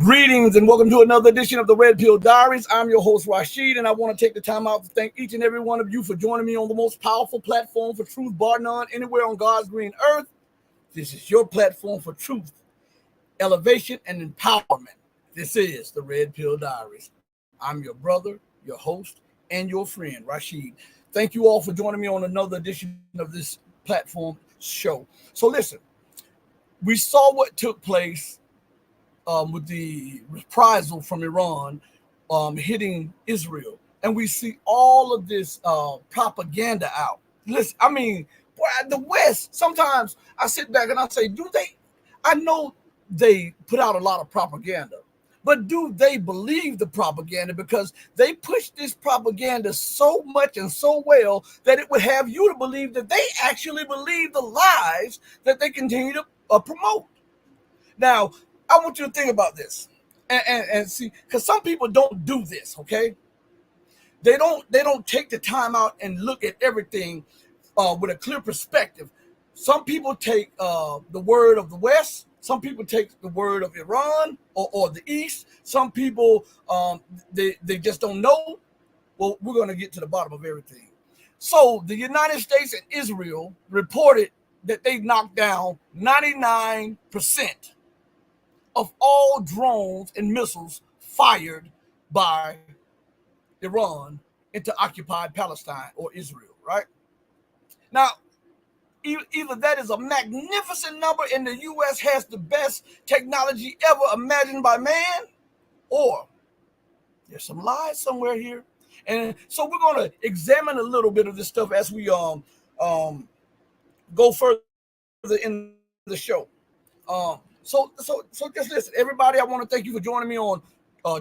Greetings and welcome to another edition of the Red Pill Diaries. I'm your host, Rashid, and I want to take the time out to thank each and every one of you for joining me on the most powerful platform for truth, bar none, anywhere on God's green earth. This is your platform for truth, elevation, and empowerment. This is the Red Pill Diaries. I'm your brother, your host, and your friend, Rashid. Thank you all for joining me on another edition of this platform show. So listen, we saw what took place with the reprisal from Iran hitting Israel. And we see all of this propaganda out. Listen, I mean, the West, sometimes I sit back and I say, I know they put out a lot of propaganda, but do they believe the propaganda? Because they push this propaganda so much and so well that it would have you to believe that they actually believe the lies that they continue to promote. Now, I want you to think about this and see, because some people don't do this, okay? They don't take the time out and look at everything with a clear perspective. Some people take the word of the West. Some people take the word of Iran or the East. Some people, they just don't know. Well, we're going to get to the bottom of everything. So the United States and Israel reported that they knocked down 99% of all drones and missiles fired by Iran into occupied Palestine or Israel, right? Now, either that is a magnificent number and the U.S. has the best technology ever imagined by man, or there's some lies somewhere here. And so we're going to examine a little bit of this stuff as we go further in the show. So just listen, everybody. I want to thank you for joining me on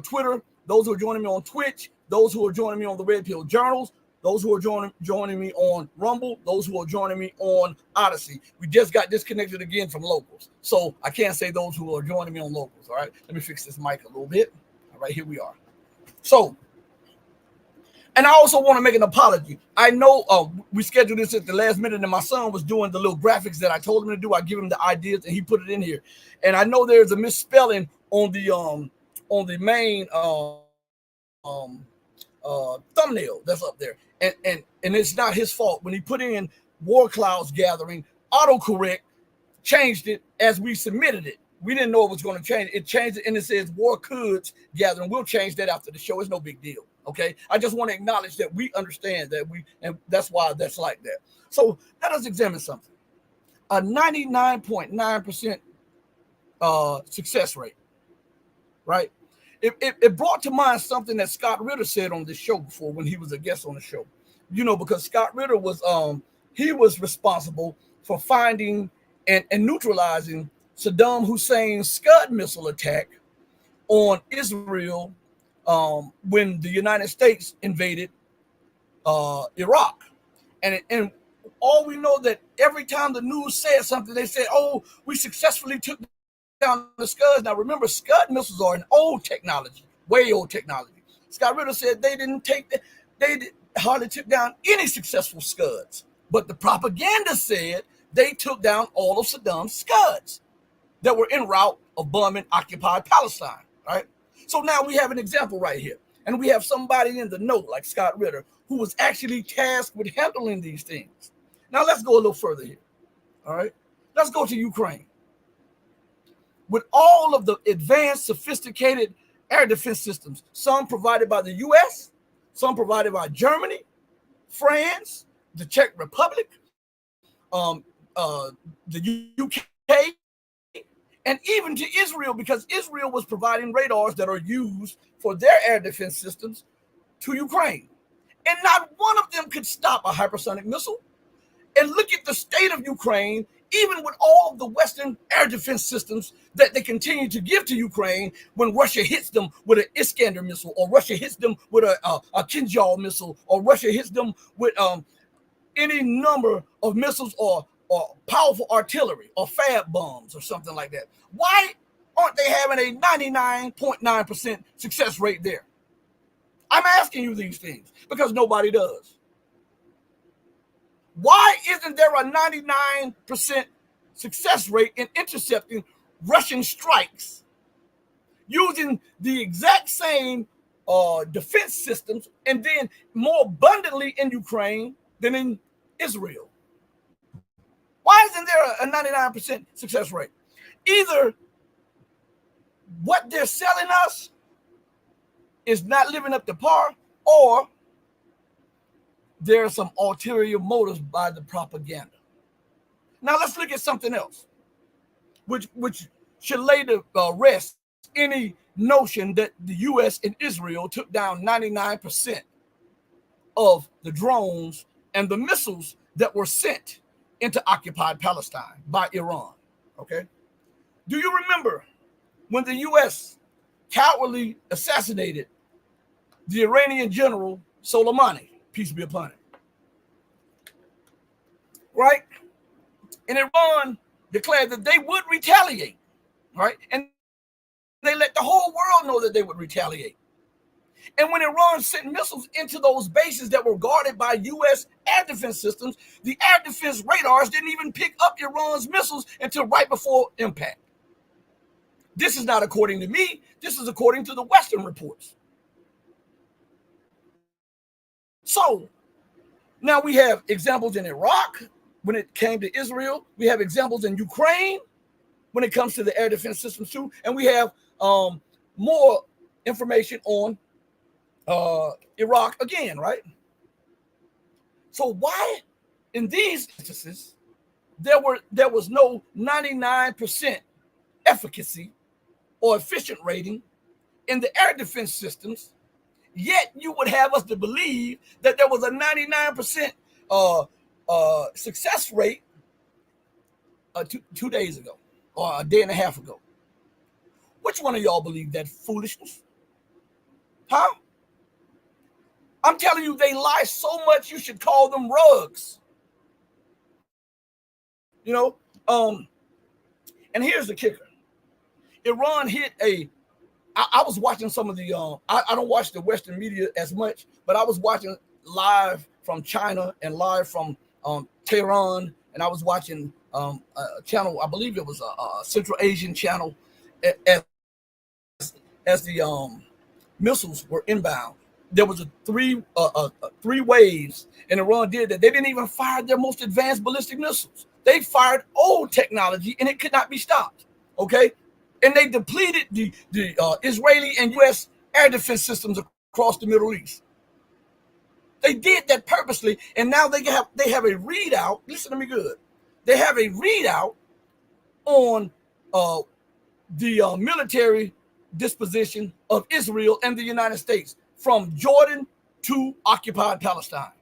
Twitter. Those who are joining me on Twitch. Those who are joining me on the Red Pill Journals. Those who are joining me on Rumble. Those who are joining me on Odyssey. We just got disconnected again from locals, so I can't say those who are joining me on locals. All right, let me fix this mic a little bit. All right, here we are. So. And I also want to make an apology. I know we scheduled this at the last minute, and my son was doing the little graphics that I told him to do. I give him the ideas, and he put it in here. And I know there's a misspelling on the main thumbnail that's up there, and it's not his fault. When he put in War Clouds Gathering, autocorrect changed it as we submitted it. We didn't know it was going to change. It changed it, and it says War Clouds Gathering. We'll change that after the show. It's no big deal. Okay, I just want to acknowledge that we understand that and that's why that's like that. So let us examine something. A 99.9% success rate, right? It brought to mind something that Scott Ritter said on this show before when he was a guest on the show. You know, because Scott Ritter was he was responsible for finding and neutralizing Saddam Hussein's Scud missile attack on Israel when the United States invaded Iraq. And all we know that every time the news said something, they said, oh, we successfully took down the Scuds. Now, remember, Scud missiles are an old technology, way old technology. Scott Ritter said they hardly took down any successful Scuds. But the propaganda said they took down all of Saddam's Scuds that were en route of bombing occupied Palestine, right? So now we have an example right here. And we have somebody in the know, like Scott Ritter, who was actually tasked with handling these things. Now let's go a little further here. All right. Let's go to Ukraine. With all of the advanced, sophisticated air defense systems, some provided by the US, some provided by Germany, France, the Czech Republic, the UK, and even to Israel, because Israel was providing radars that are used for their air defense systems to Ukraine. And not one of them could stop a hypersonic missile. And look at the state of Ukraine, even with all of the Western air defense systems that they continue to give to Ukraine, when Russia hits them with an Iskander missile, or Russia hits them with a Kinjal missile, or Russia hits them with any number of missiles or powerful artillery or fab bombs or something like that. Why aren't they having a 99.9% success rate there? I'm asking you these things because nobody does. Why isn't there a 99% success rate in intercepting Russian strikes using the exact same defense systems, and then more abundantly in Ukraine than in Israel. Why isn't there a 99% success rate? Either what they're selling us is not living up to par, or there are some ulterior motives by the propaganda. Now let's look at something else, which should lay to rest any notion that the U.S. and Israel took down 99% of the drones and the missiles that were sent into occupied Palestine by Iran. Okay? Do you remember when the U.S. cowardly assassinated the Iranian general Soleimani? Peace be upon him. Right? And Iran declared that they would retaliate. Right? And they let the whole world know that they would retaliate. And when Iran sent missiles into those bases that were guarded by U.S. air defense systems, the air defense radars didn't even pick up Iran's missiles until right before impact. This is not according to me. This is according to the Western reports. So now we have examples in Iraq when it came to Israel. We have examples in Ukraine when it comes to the air defense systems too. And we have more information on Iraq again, right? So why in these instances there was no 99% efficacy or efficient rating in the air defense systems, yet you would have us to believe that there was a 99% success rate 2 days ago or a day and a half ago? Which one of y'all believe that foolishness? Huh? I'm telling you, they lie so much you should call them rugs. You know, and here's the kicker. Iran hit I was watching some of the, I don't watch the Western media as much, but I was watching live from China and live from Tehran, and I was watching a channel, I believe it was a Central Asian channel, as the missiles were inbound. There was three waves, and Iran did that. They didn't even fire their most advanced ballistic missiles. They fired old technology, and it could not be stopped. Okay, and they depleted the Israeli and U.S. air defense systems across the Middle East. They did that purposely, and now they have a readout. Listen to me good. They have a readout on the military disposition of Israel and the United States from Jordan to occupied Palestine.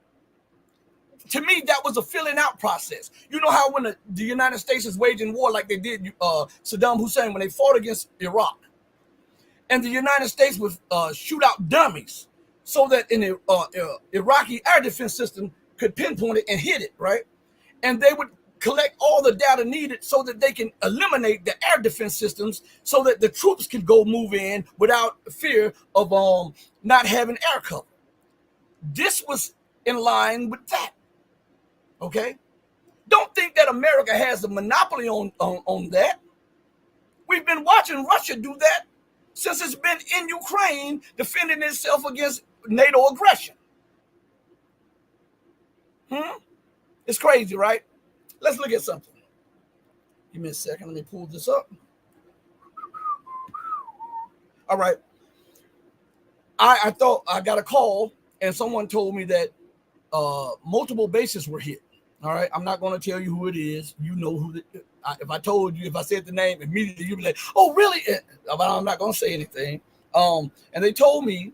To me, that was a filling out process. You know how when the United States is waging war like they did Saddam Hussein when they fought against Iraq, and the United States would shoot out dummies so that an Iraqi air defense system could pinpoint it and hit it, right? And they would collect all the data needed so that they can eliminate the air defense systems so that the troops could go move in without fear of not having air cover. This was in line with that. Okay? Don't think that America has a monopoly on that. We've been watching Russia do that since it's been in Ukraine defending itself against NATO aggression. It's crazy, right? Let's look at something. Give me a second. Let me pull this up. All right. I thought I got a call and someone told me that multiple bases were hit. All right. I'm not going to tell you who it is. You know who. If I said the name, immediately you'd be like, oh, really? But I'm not going to say anything. And they told me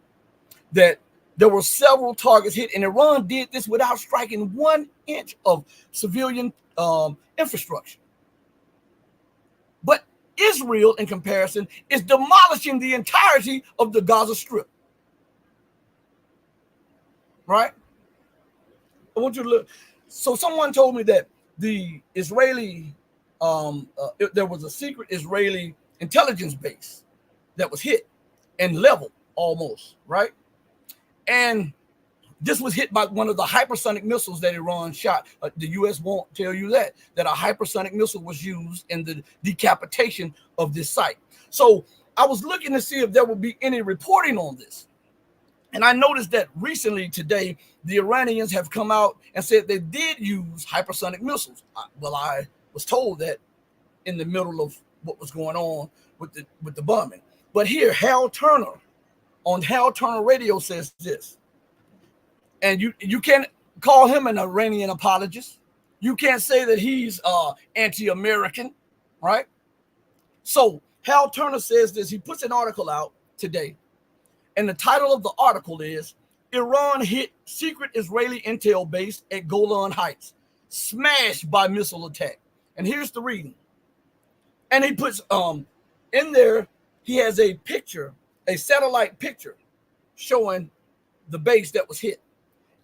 that there were several targets hit, and Iran did this without striking 1 inch of civilian infrastructure. But Israel, in comparison, is demolishing the entirety of the Gaza Strip. Right? I want you to look. So someone told me that the Israeli, there was a secret Israeli intelligence base that was hit and leveled almost, right? And this was hit by one of the hypersonic missiles that Iran shot. The U.S. won't tell you that a hypersonic missile was used in the decapitation of this site. So I was looking to see if there would be any reporting on this. And I noticed that recently today, the Iranians have come out and said they did use hypersonic missiles. Well, I was told that in the middle of what was going on with the bombing. But here, Hal Turner on Hal Turner radio says this. And you can't call him an Iranian apologist. You can't say that he's anti-American, right? So Hal Turner says this. He puts an article out today. And the title of the article is, Iran hit secret Israeli intel base at Golan Heights, smashed by missile attack. And here's the reading. And he puts in there, he has a picture, a satellite picture showing the base that was hit.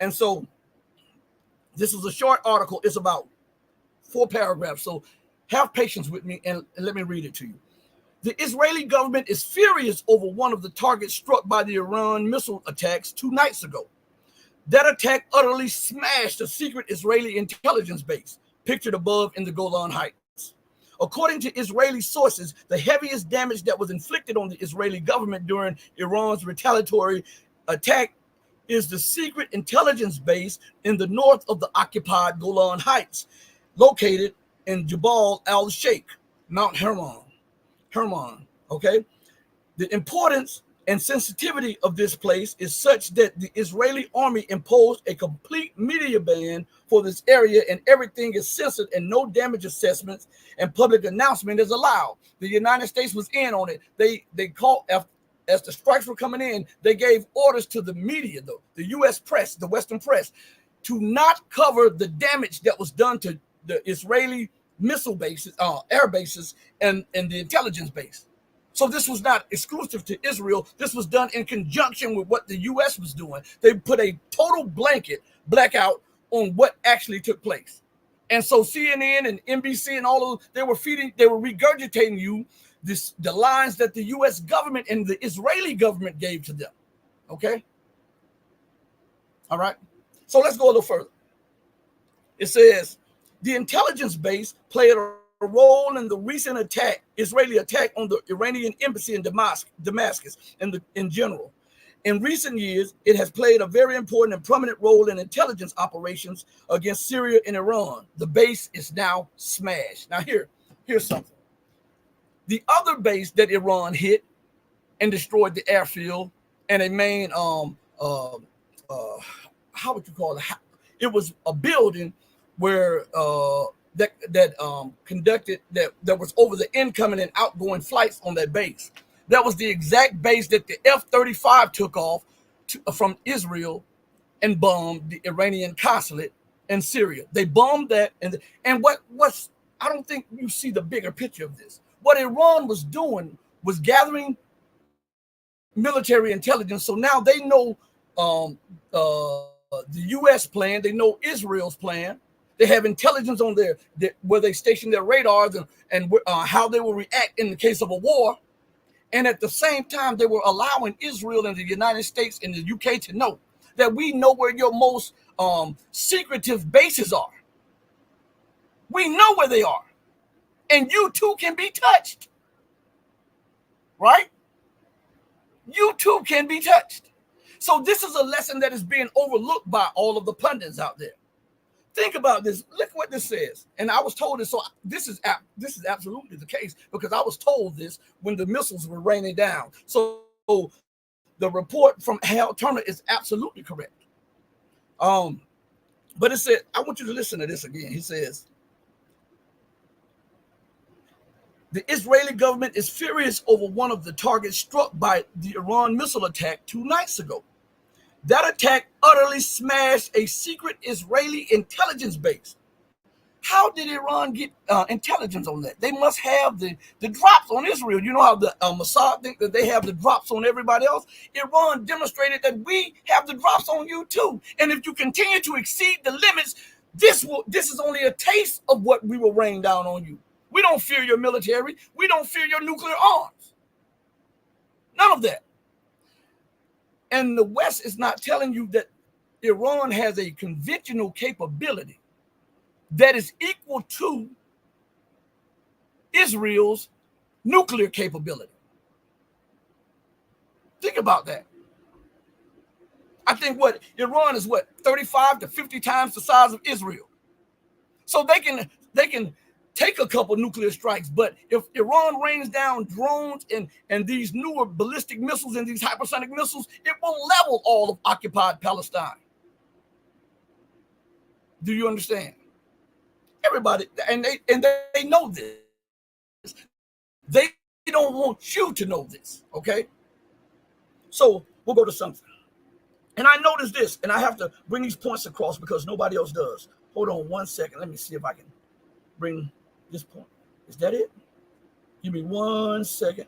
And so this is a short article. It's about 4 paragraphs. So have patience with me and let me read it to you. The Israeli government is furious over one of the targets struck by the Iran missile attacks 2 nights ago. That attack utterly smashed a secret Israeli intelligence base, pictured above in the Golan Heights. According to Israeli sources, the heaviest damage that was inflicted on the Israeli government during Iran's retaliatory attack is the secret intelligence base in the north of the occupied Golan Heights, located in Jabal al-Sheikh, Mount Hermon. Okay? The importance and sensitivity of this place is such that the Israeli army imposed a complete media ban for this area, and everything is censored and no damage assessments and public announcement is allowed. The United States was in on it. They called, as the strikes were coming in, they gave orders to the media, though, the U.S. press, the Western press, to not cover the damage that was done to the Israeli missile bases, air bases, and the intelligence base. So this was not exclusive to Israel. This was done in conjunction with what the U.S. was doing. They put a total blackout on what actually took place. And so CNN and NBC and all of they were regurgitating you the lines that the U.S. government and the Israeli government gave to them. Okay? All right? So let's go a little further. It says, the intelligence base played a role in the recent Israeli attack on the Iranian embassy in Damascus in general. In recent years, it has played a very important and prominent role in intelligence operations against Syria and Iran. The base is now smashed. Now here's something. The other base that Iran hit and destroyed the airfield and a main how would you call it? It was a building where conducted that was over the incoming and outgoing flights on that base. That was the exact base that the F-35 took off from Israel and bombed the Iranian consulate in Syria. They bombed that, and what's I don't think you see the bigger picture of this. What Iran was doing was gathering military intelligence. So now they know the U.S. plan, they know Israel's plan. They have intelligence on where they station their radars and how they will react in the case of a war. And at the same time, they were allowing Israel and the United States and the UK to know that we know where your most secretive bases are. We know where they are. And you too can be touched. Right? You too can be touched. So this is a lesson that is being overlooked by all of the pundits out there. Think about this. Look what this says. And I was told this. So this is absolutely the case because I was told this when the missiles were raining down. So the report from Hal Turner is absolutely correct. But it said, I want you to listen to this again. He says, the Israeli government is furious over one of the targets struck by the Iran missile attack 2 nights ago. That attack utterly smashed a secret Israeli intelligence base. How did Iran get intelligence on that? They must have the drops on Israel. You know how the Mossad think that they have the drops on everybody else? Iran demonstrated that we have the drops on you too. And if you continue to exceed the limits, this is only a taste of what we will rain down on you. We don't fear your military. We don't fear your nuclear arms. None of that. And the West is not telling you that Iran has a conventional capability that is equal to Israel's nuclear capability. Think about that. I think Iran is 35 to 50 times the size of Israel. So they can take a couple nuclear strikes, but if Iran rains down drones and these newer ballistic missiles and these hypersonic missiles, it will level all of occupied Palestine. Do you understand? Everybody, and they know this. They don't want you to know this, okay? So we'll go to something. And I noticed this, and I have to bring these points across because nobody else does. Hold on 1 second. Let me see if I can bring this point. Is that it? Give me 1 second.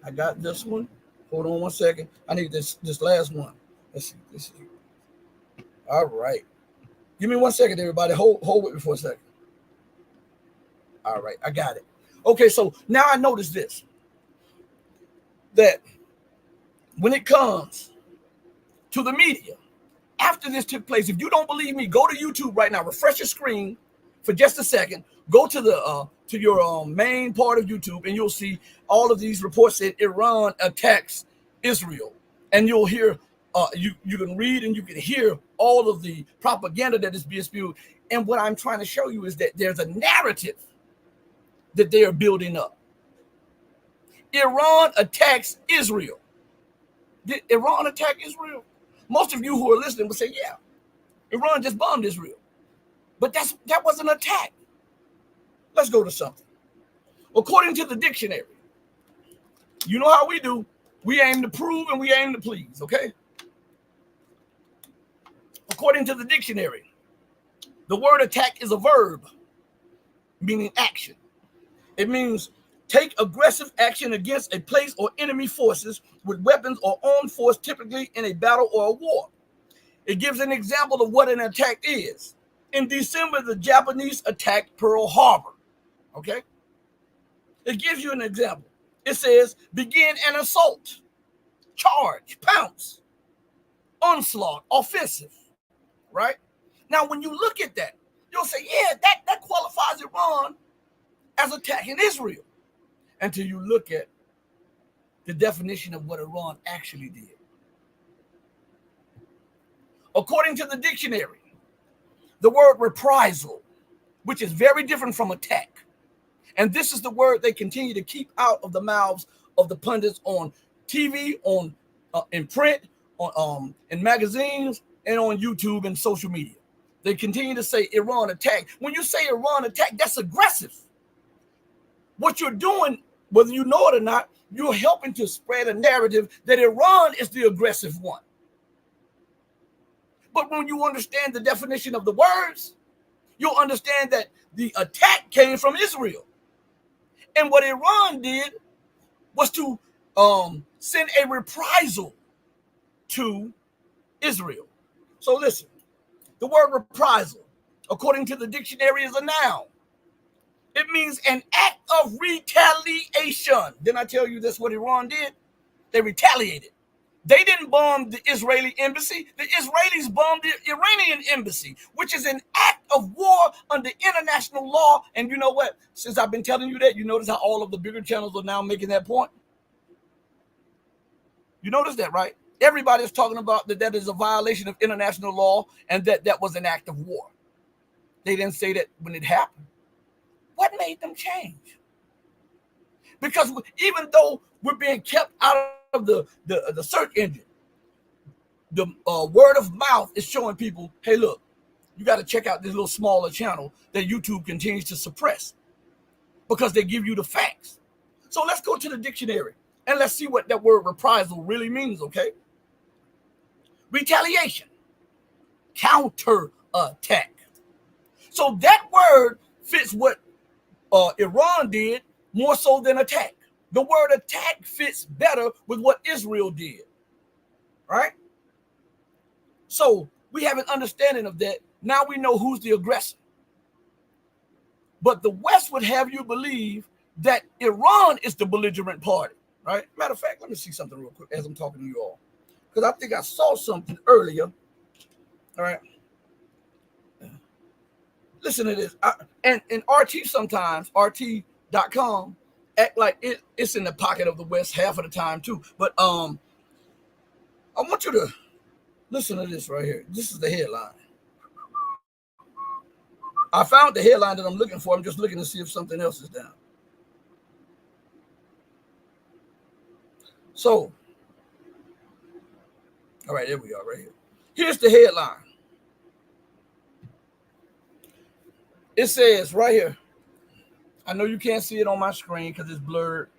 I got this one. Hold on 1 second. I need this last one. Let's see. This is all right. Give me 1 second, everybody. Hold with me for a second. All right, I got it. Okay, so now I notice this. That when it comes to the media, after this took place, if you don't believe me, go to YouTube right now. Refresh your screen for just a second. Go to your main part of YouTube, and you'll see all of these reports that Iran attacks Israel, and you'll hear. You can read and you can hear all of the propaganda that is being spewed. And what I'm trying to show you is that there's a narrative that they are building up. Iran attacks Israel. Did Iran attack Israel? Most of you who are listening will say, yeah, Iran just bombed Israel. But that was an attack. Let's go to something. According to the dictionary, you know how we do. We aim to prove and we aim to please, okay? According to the dictionary, the word attack is a verb, meaning action. It means take aggressive action against a place or enemy forces with weapons or armed force, typically in a battle or a war. It gives an example of what an attack is. In December, the Japanese attacked Pearl Harbor. Okay? It gives you an example. It says, begin an assault, charge, pounce, onslaught, offensive. Right? Now, when you look at that, you'll say, yeah, that qualifies Iran as attacking Israel. Until you look at the definition of what Iran actually did. According to the dictionary, the word reprisal, which is very different from attack, and this is the word they continue to keep out of the mouths of the pundits on TV, in print, in magazines, and on YouTube and social media. They continue to say Iran attack. When you say Iran attack, that's aggressive. What you're doing, whether you know it or not, you're helping to spread a narrative that Iran is the aggressive one. But when you understand the definition of the words, you'll understand that the attack came from Israel. And what Iran did was to send a reprisal to Israel. So listen, the word reprisal, according to the dictionary, is a noun. It means an act of retaliation. Didn't I tell you that's what Iran did? They retaliated. They didn't bomb the Israeli embassy. The Israelis bombed the Iranian embassy, which is an act of war under international law. And you know what? Since I've been telling you that, you notice how all of the bigger channels are now making that point? You notice that, right? Everybody's talking about that is a violation of international law and that was an act of war. They didn't say that when it happened. What made them change? Because even though we're being kept out of the search engine, the word of mouth is showing people, hey, look, you got to check out this little smaller channel that YouTube continues to suppress because they give you the facts. So let's go to the dictionary and let's see what that word reprisal really means, okay? Retaliation, counter-attack. So that word fits what Iran did more so than attack. The word attack fits better with what Israel did, right? So we have an understanding of that. Now we know who's the aggressor. But the West would have you believe that Iran is the belligerent party, right? Matter of fact, let me see something real quick as I'm talking to you all. Because I think I saw something earlier. All right. Listen to this. And RT sometimes, RT.com, act like it's in the pocket of the West half of the time too. But I want you to listen to this right here. This is the headline. I found the headline that I'm looking for. I'm just looking to see if something else is down. So, all right, there we are right here. Here's the headline. It says right here. I know you can't see it on my screen because it's blurred.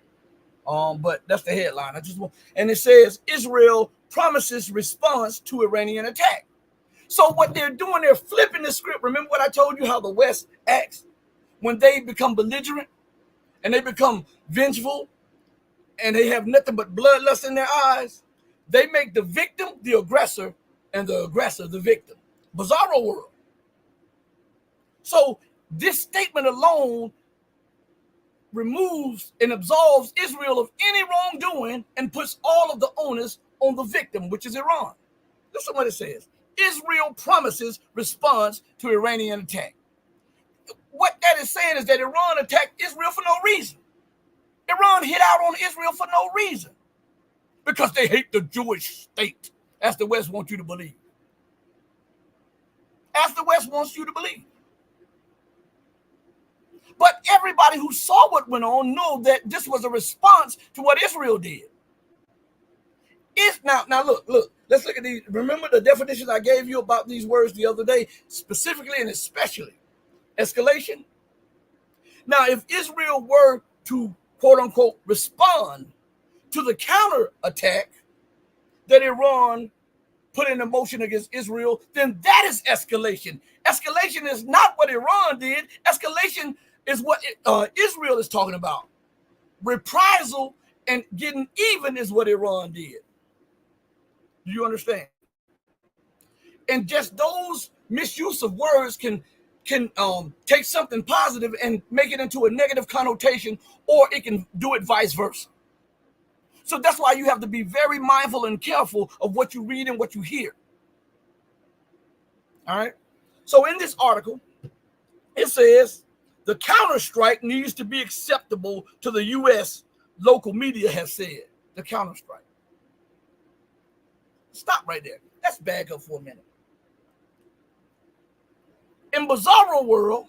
But that's the headline. And it says Israel promises response to Iranian attack. So what they're doing, they're flipping the script. Remember what I told you how the West acts when they become belligerent and they become vengeful and they have nothing but bloodlust in their eyes? They make the victim the aggressor and the aggressor the victim. Bizarro world. So this statement alone removes and absolves Israel of any wrongdoing and puts all of the onus on the victim, which is Iran. Listen to what it says. Israel promises response to Iranian attack. What that is saying is that Iran attacked Israel for no reason. Iran hit out on Israel for no reason because they hate the Jewish state, as the West wants you to believe. As the West wants you to believe. But everybody who saw what went on know that this was a response to what Israel did. Now look, let's look at these. Remember the definitions I gave you about these words the other day, specifically and especially escalation. Now, if Israel were to quote unquote respond to the counter attack that Iran put into motion against Israel, then that is escalation. Escalation is not what Iran did. Escalation is what Israel is talking about. Reprisal and getting even is what Iran did. Do you understand? And just those misuse of words can take something positive and make it into a negative connotation, or it can do it vice versa. So that's why you have to be very mindful and careful of what you read and what you hear. All right. So in this article, it says the counterstrike needs to be acceptable to the U.S. local media has said. The counterstrike. Stop right there. Let's back up for a minute. In Bizarro world,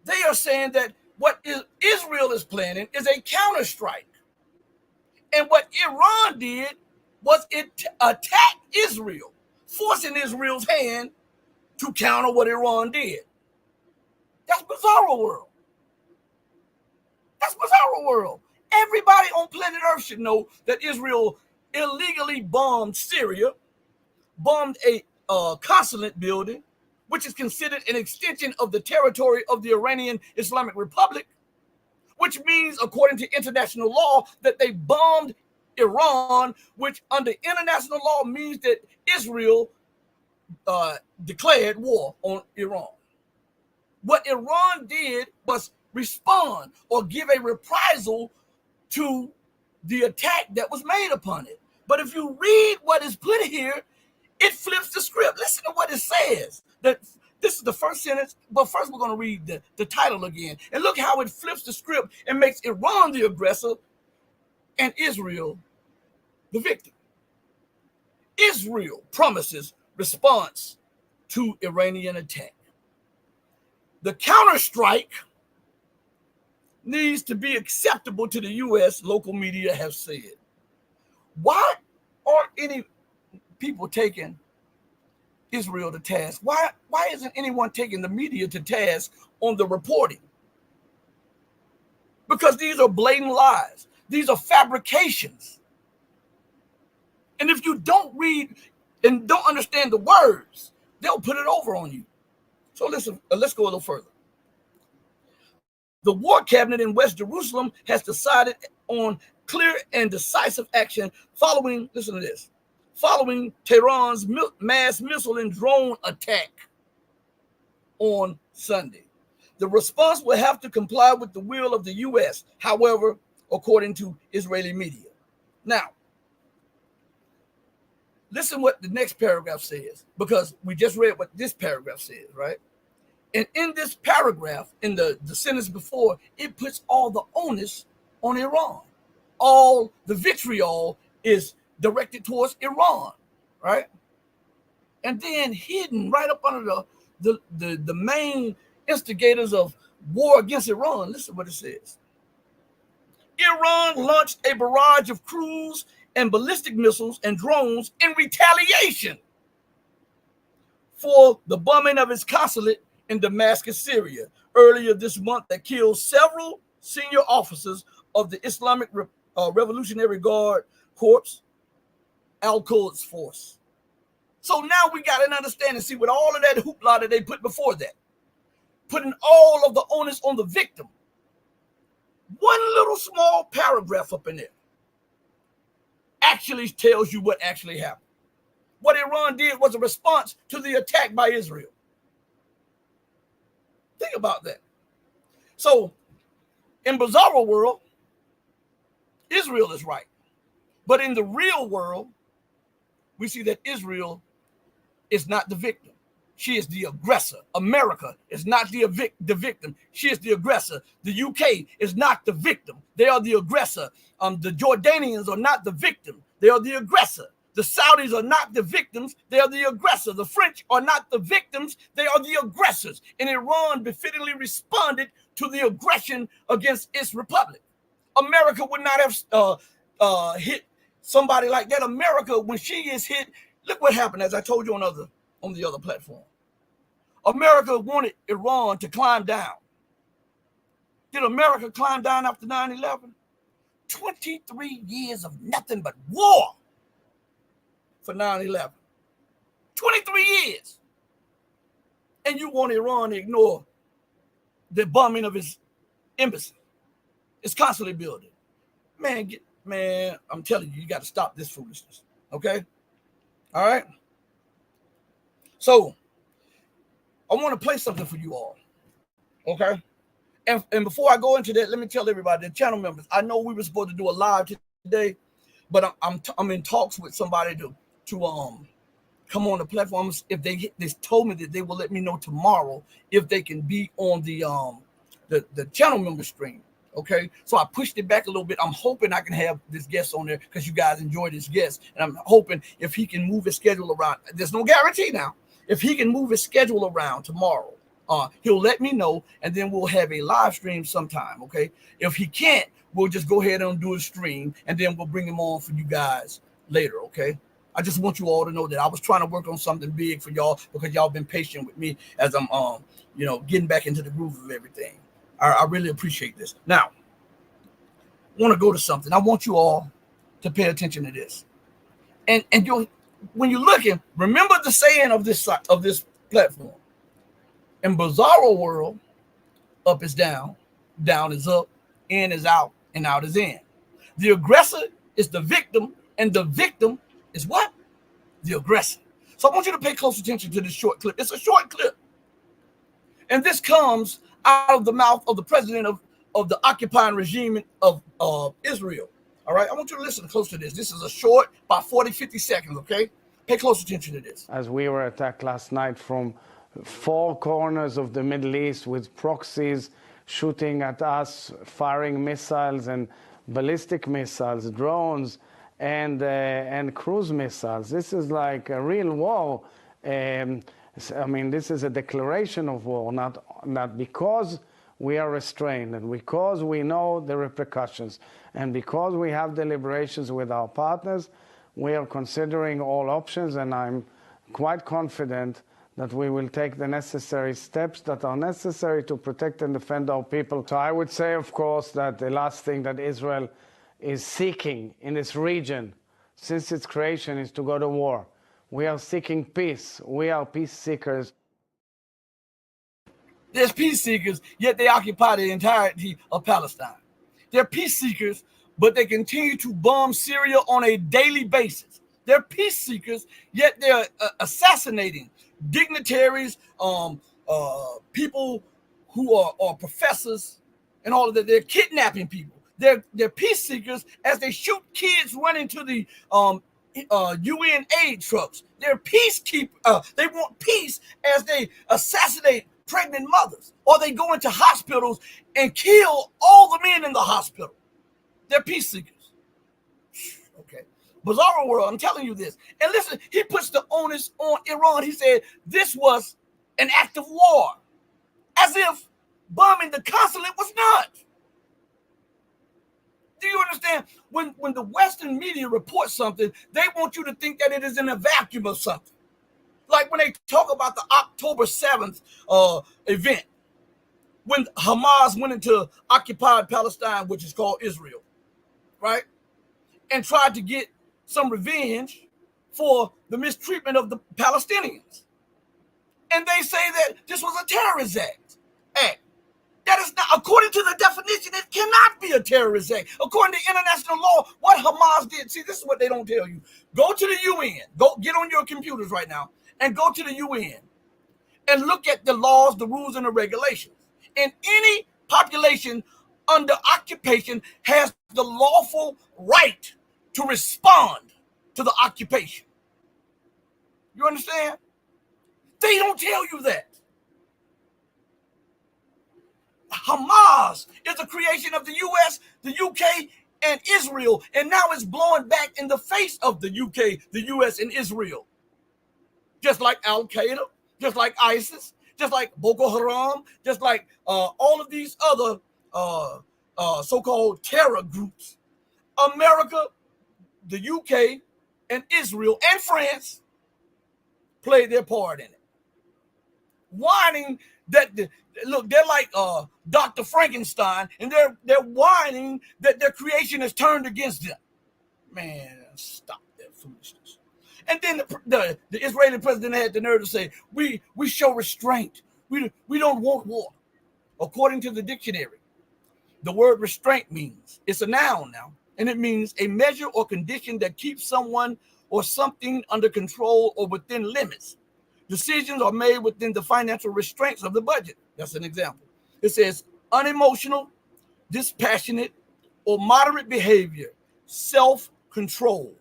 they are saying that what Israel is planning is a counterstrike. And what Iran did was it attacked Israel, forcing Israel's hand to counter what Iran did. That's Bizarro world. That's Bizarro world. Everybody on planet Earth should know that Israel illegally bombed Syria, bombed a consulate building, which is considered an extension of the territory of the Iranian Islamic Republic, which means, according to international law, that they bombed Iran, which under international law means that Israel declared war on Iran. What Iran did was respond or give a reprisal to the attack that was made upon it. But if you read what is put here, it flips the script. Listen to what it says. That this is the first sentence, but first we're going to read the title again. And look how it flips the script and makes Iran the aggressor and Israel the victim. Israel promises response to Iranian attack. The counterstrike needs to be acceptable to the U.S., local media have said. Why aren't any people taking Israel to task? Why isn't anyone taking the media to task on the reporting? Because these are blatant lies. These are fabrications. And if you don't read and don't understand the words, they'll put it over on you. So listen, let's go a little further. The war cabinet in West Jerusalem has decided on clear and decisive action following, listen to this, following Tehran's mass missile and drone attack on Sunday. The response will have to comply with the will of the U.S., however, according to Israeli media. Now, listen what the next paragraph says, because we just read what this paragraph says, right? And in this paragraph, in the sentence before, it puts all the onus on Iran. All the vitriol is directed towards Iran, right? And then hidden right up under the main instigators of war against Iran, listen what it says. Iran launched a barrage of cruise and ballistic missiles and drones in retaliation for the bombing of its consulate in Damascus, Syria, earlier this month that killed several senior officers of the Islamic Revolutionary Guard Corps, Al-Quds force. So now we got an understanding, see, with all of that hoopla that they put before that, putting all of the onus on the victim. One little small paragraph up in there actually tells you what actually happened. What Iran did was a response to the attack by Israel. Think about that. So, in bizarro world, Israel is right. But in the real world, we see that Israel is not the victim. She is the aggressor. America is not the victim. She is the aggressor. The UK is not the victim. They are the aggressor. The Jordanians are not the victim. They are the aggressor. The Saudis are not the victims. They are the aggressor. The French are not the victims. They are the aggressors. And Iran befittingly responded to the aggression against its republic. America would not have hit somebody like that. America, when she is hit, look what happened, as I told you on the other platform. America wanted Iran to climb down. Did America climb down after 9/11? 23 years of nothing but war for 9/11. 23 years. And you want Iran to ignore the bombing of its embassy, its consulate building. Man, I'm telling you, you got to stop this foolishness. Okay? All right? So, I want to play something for you all. Okay? And before I go into that, let me tell everybody, the channel members, I know we were supposed to do a live today, but I'm in talks with somebody to come on the platform. If they told me that they will let me know tomorrow if they can be on the channel member stream. Okay, so I pushed it back a little bit. I'm hoping I can have this guest on there because you guys enjoy this guest, and I'm hoping if he can move his schedule around. There's no guarantee now. If he can move his schedule around tomorrow, he'll let me know, and then we'll have a live stream sometime. Okay, if he can't, we'll just go ahead and do a stream, and then we'll bring him on for you guys later. Okay. I just want you all to know that I was trying to work on something big for y'all because y'all been patient with me as I'm, getting back into the groove of everything. I really appreciate this. Now, I want to go to something. I want you all to pay attention to this. And when you're looking, remember the saying of this platform. In bizarro world, up is down is up, in is out, and out is in. The aggressor is the victim, and the victim is what? The aggressor. So I want you to pay close attention to this short clip. It's a short clip. And this comes out of the mouth of the president of the occupying regime of Israel. All right, I want you to listen close to this. This is a short, about 40, 50 seconds, okay? Pay close attention to this. As we were attacked last night from 4 corners of the Middle East with proxies shooting at us, firing missiles and ballistic missiles, drones, and cruise missiles. This is like a real war. This is a declaration of war, not because we are restrained and because we know the repercussions and because we have deliberations with our partners. We are considering all options, and I'm quite confident that we will take the necessary steps that are necessary to protect and defend our people. So I would say, of course, that the last thing that Israel is seeking in this region since its creation is to go to war. We are seeking peace. We are peace seekers. There's peace seekers, yet they occupy the entirety of Palestine. They're peace seekers, but they continue to bomb Syria on a daily basis. They're peace seekers, yet they're assassinating dignitaries, people who are professors, and all of that. They're kidnapping people. They're peace seekers as they shoot kids running to the UN aid trucks. They're peacekeepers. They want peace as they assassinate pregnant mothers, or they go into hospitals and kill all the men in the hospital. They're peace seekers. Okay. Bizarro world, I'm telling you this. And listen, he puts the onus on Iran. He said this was an act of war, as if bombing the consulate was not. Do you understand? When the Western media reports something, they want you to think that it is in a vacuum of something. Like when they talk about the October 7th event, when Hamas went into occupied Palestine, which is called Israel, right? And tried to get some revenge for the mistreatment of the Palestinians. And they say that this was a terrorist act. That is not, according to the definition, it cannot be a terrorist act. According to international law, what Hamas did, see, this is what they don't tell you. Go to the UN, go get on your computers right now, and go to the UN and look at the laws, the rules, and the regulations. And any population under occupation has the lawful right to respond to the occupation. You understand? They don't tell you that. Hamas is a creation of the US, the UK, and Israel, and now it's blowing back in the face of the UK, the US, and Israel. Just like Al-Qaeda, just like ISIS, just like Boko Haram, just like all of these other so-called terror groups. America, the UK, and Israel, and France played their part in it. Whining that, look, they're like Dr. Frankenstein, and they're whining that their creation is turned against them. Man, stop that foolishness. And then the Israeli president had the nerve to say, we show restraint. We don't want war. According to the dictionary, the word restraint means, it's a noun now, and it means a measure or condition that keeps someone or something under control or within limits. Decisions are made within the financial restraints of the budget. That's an example. It says unemotional, dispassionate, or moderate behavior, self-control.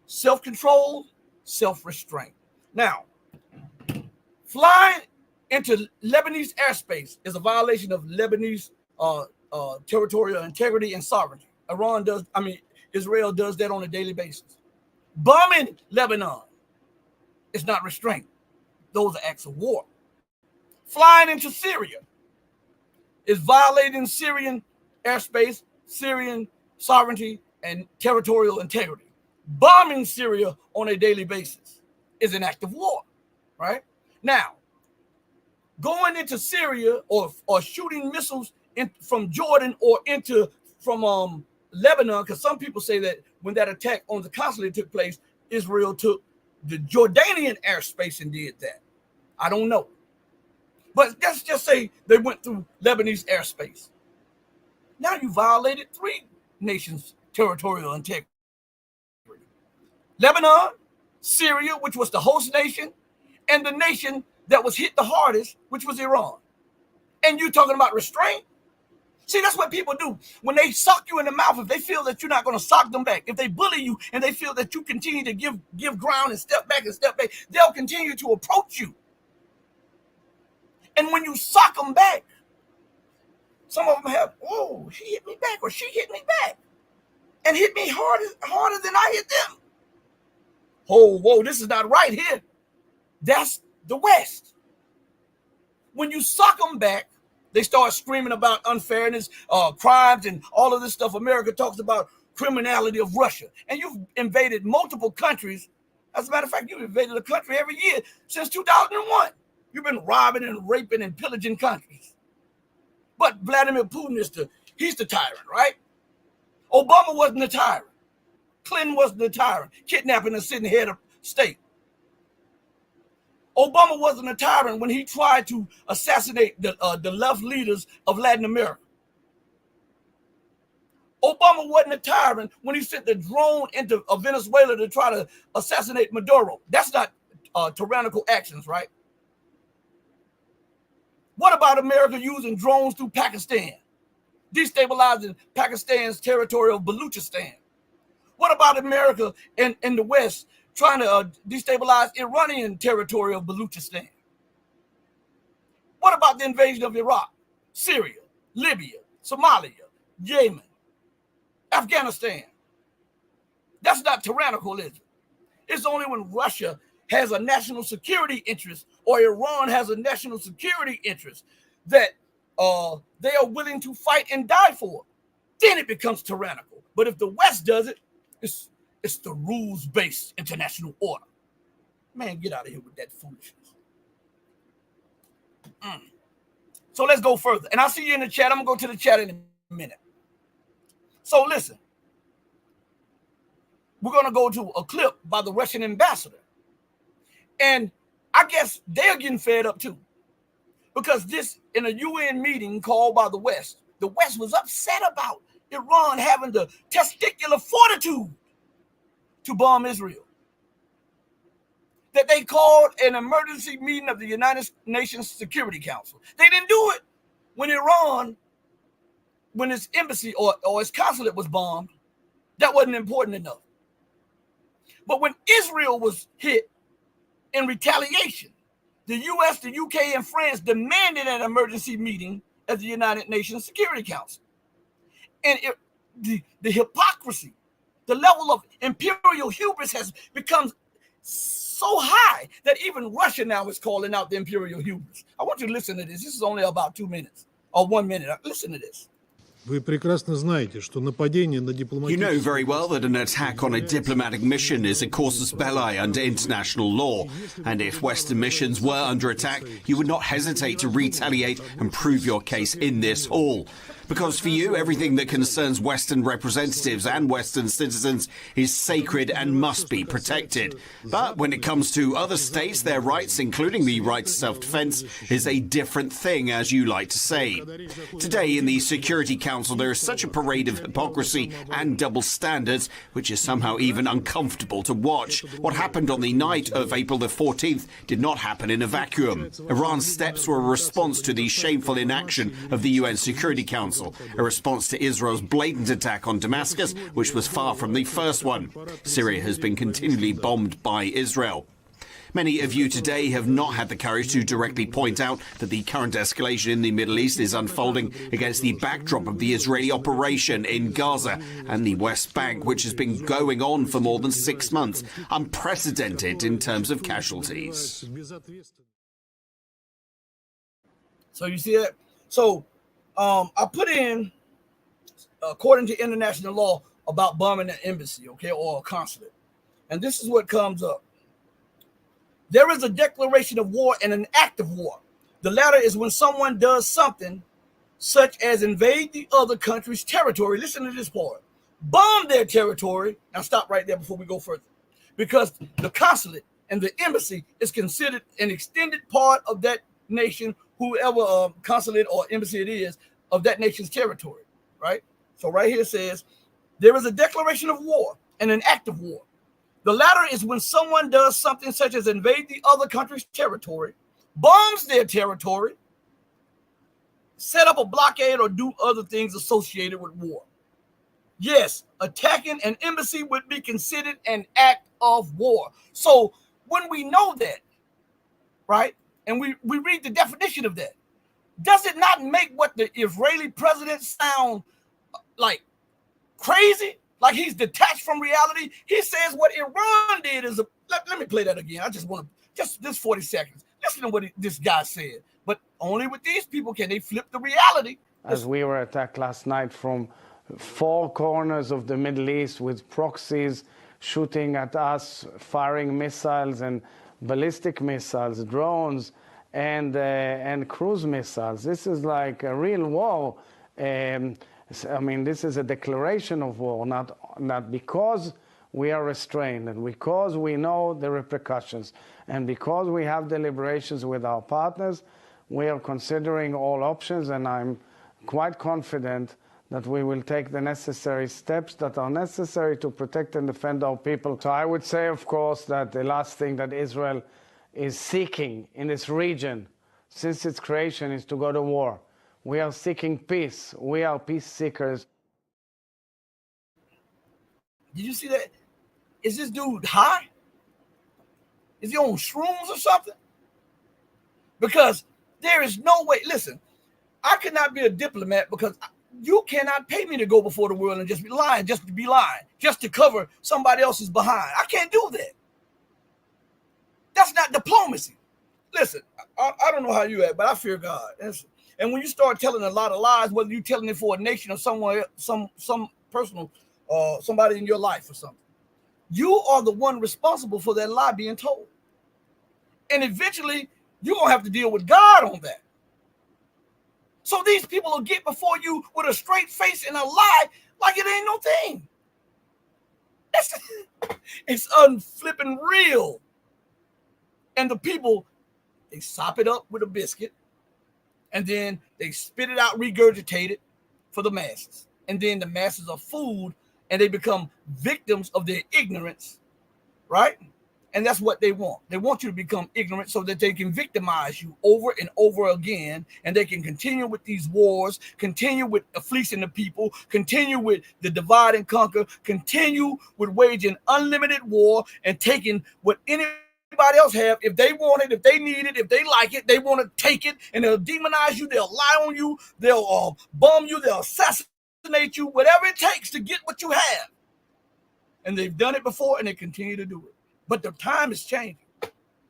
Self-control, self-restraint. Now, flying into Lebanese airspace is a violation of Lebanese territorial integrity and sovereignty. Israel does that on a daily basis. Bombing Lebanon is not restraint. Those are acts of war. Flying into Syria is violating Syrian airspace, Syrian sovereignty, and territorial integrity. Bombing Syria on a daily basis is an act of war, right? Now, going into Syria or shooting missiles from Jordan or from Lebanon, because some people say that when that attack on the consulate took place, Israel took the Jordanian airspace and did that. I don't know. But let's just say they went through Lebanese airspace. Now you violated three nations' territorial integrity. Lebanon, Syria, which was the host nation, and the nation that was hit the hardest, which was Iran. And you talking about restraint? See, that's what people do. When they sock you in the mouth, if they feel that you're not going to sock them back, if they bully you and they feel that you continue to give ground and step back, they'll continue to approach you. And when you sock them back, some of them have, oh, he hit me back or she hit me back and hit me harder than I hit them. Oh, whoa, this is not right here. That's the West. When you sock them back, they start screaming about unfairness, crimes, and all of this stuff. America talks about criminality of Russia. And you've invaded multiple countries. As a matter of fact, you've invaded a country every year since 2001. You've been robbing and raping and pillaging countries. But Vladimir Putin he's the tyrant, right? Obama wasn't the tyrant. Clinton wasn't the tyrant, kidnapping a sitting head of state. Obama wasn't a tyrant when he tried to assassinate the left leaders of Latin America. Obama wasn't a tyrant when he sent the drone into Venezuela to try to assassinate Maduro. That's not tyrannical actions, right? What about America using drones through Pakistan, destabilizing Pakistan's territorial Baluchistan? What about America in the West trying to destabilize Iranian territory of Baluchistan? What about the invasion of Iraq, Syria, Libya, Somalia, Yemen, Afghanistan? That's not tyrannical, is it? It's only when Russia has a national security interest or Iran has a national security interest that they are willing to fight and die for. Then it becomes tyrannical. But if the West does it, it's the rules-based international order. Man, get out of here with that foolishness. So let's go further. And I'll see you in the chat. I'm going to go to the chat in a minute. So listen. We're going to go to a clip by the Russian ambassador. And I guess they're getting fed up too. Because this, in a UN meeting called by the West was upset about Iran having the testicular fortitude to bomb Israel. That they called an emergency meeting of the United Nations Security Council. They didn't do it when Iran, when its embassy or its consulate was bombed. That wasn't important enough. But when Israel was hit in retaliation, the US, the UK, and France demanded an emergency meeting at the United Nations Security Council. And the hypocrisy, the level of imperial hubris has become so high that even Russia now is calling out the imperial hubris. I want you to listen to this. This is only about 2 minutes or 1 minute. Listen to this. You know very well that an attack on a diplomatic mission is a casus belli under international law. And if Western missions were under attack, you would not hesitate to retaliate and prove your case in this hall. Because for you, everything that concerns Western representatives and Western citizens is sacred and must be protected. But when it comes to other states, their rights, including the right to self-defense, is a different thing, as you like to say. Today in the Security Council, there is such a parade of hypocrisy and double standards, which is somehow even uncomfortable to watch. What happened on the night of April the 14th did not happen in a vacuum. Iran's steps were a response to the shameful inaction of the UN Security Council. A response to Israel's blatant attack on Damascus, which was far from the first one. Syria has been continually bombed by Israel. Many of you today have not had the courage to directly point out that the current escalation in the Middle East is unfolding against the backdrop of the Israeli operation in Gaza and the West Bank, which has been going on for more than 6 months, unprecedented in terms of casualties. So you see that? So I put in, according to international law, about bombing an embassy, okay, or a consulate. And this is what comes up. There is a declaration of war and an act of war. The latter is when someone does something such as invade the other country's territory. Listen to this part. Bomb their territory. Now stop right there before we go further. Because the consulate and the embassy is considered an extended part of that nation, whoever consulate or embassy it is, of that nation's territory, right? So right here it says, there is a declaration of war and an act of war. The latter is when someone does something such as invade the other country's territory, bombs their territory, set up a blockade, or do other things associated with war. Yes, attacking an embassy would be considered an act of war. So when we know that, right, and we read the definition of that, does it not make what the Israeli president sound like crazy? Like he's detached from reality? He says what Iran did is let me play that again. I just want to, just this 40 seconds. Listen to what this guy said. But only with these people can they flip the reality. As we were attacked last night from 4 corners of the Middle East with proxies shooting at us, firing missiles and ballistic missiles, drones, and cruise missiles. This is like a real war. I mean, this is a declaration of war, not because we are restrained and because we know the repercussions and because we have deliberations with our partners. We are considering all options, and I'm quite confident that we will take the necessary steps that are necessary to protect and defend our people. So I would say, of course, that the last thing that Israel is seeking in this region since its creation is to go to war. We are seeking peace. We are peace seekers. Did you see that? Is this dude high? Is he on shrooms or something? Because There is no way. Listen, I could not be a diplomat because you cannot pay me to go before the world and just be lying, just to cover somebody else's behind. I can't do that. That's not diplomacy. Listen, I don't know how you act, but I fear God. And when you start telling a lot of lies, whether you're telling it for a nation or someone, some personal, somebody in your life or something, you are the one responsible for that lie being told. And eventually, you're going to have to deal with God on that. So these people will get before you with a straight face and a lie like it ain't no thing. It's unflipping real. And the people, they sop it up with a biscuit, and then they spit it out, regurgitate it for the masses. And then the masses are fooled, and they become victims of their ignorance, right? And that's what they want. They want you to become ignorant so that they can victimize you over and over again, and they can continue with these wars, continue with fleecing the people, continue with the divide and conquer, continue with waging unlimited war and taking what anybody else have. If they want it, if they need it, if they like it, they want to take it, and they'll demonize you, they'll lie on you, they'll bomb you, they'll assassinate you, whatever it takes to get what you have. And they've done it before, and they continue to do it. But the time is changing.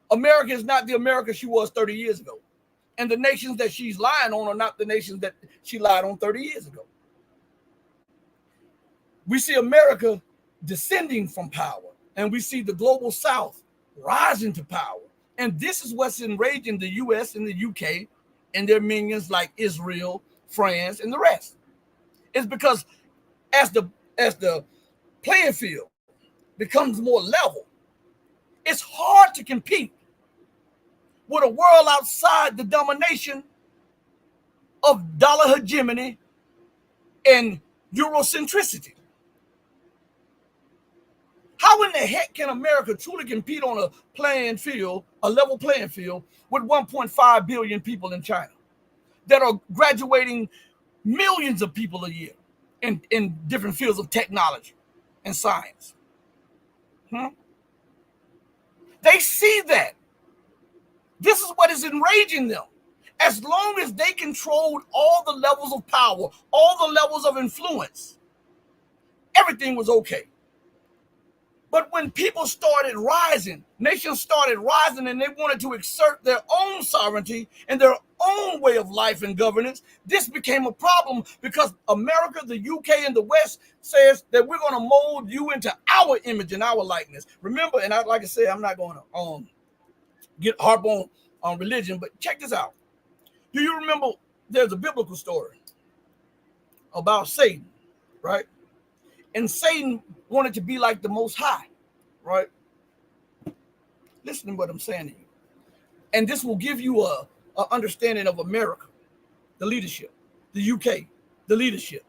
America is not the America she was 30 years ago. And the nations that she's lying on are not the nations that she lied on 30 years ago. We see America descending from power, and we see the global South rising to power. And this is what's enraging the US and the UK and their minions like Israel, France, and the rest. It's because as the playing field becomes more level, it's hard to compete with a world outside the domination of dollar hegemony and Eurocentricity. How in the heck can America truly compete on a playing field, a level playing field, with 1.5 billion people in China that are graduating millions of people a year in different fields of technology and science? They see that. This is what is enraging them. As long as they controlled all the levels of power, all the levels of influence, everything was okay. But when people started rising, nations started rising, and they wanted to exert their own sovereignty and their own way of life and governance, this became a problem because America, the UK, and the West says that we're going to mold you into our image and our likeness. Remember, and like I said, I'm not going to get harp on religion, but check this out. Do you remember there's a biblical story about Satan, right? And Satan wanted to be like the Most High, right? Listen to what I'm saying to you. And this will give you a understanding of America, the leadership, the UK, the leadership,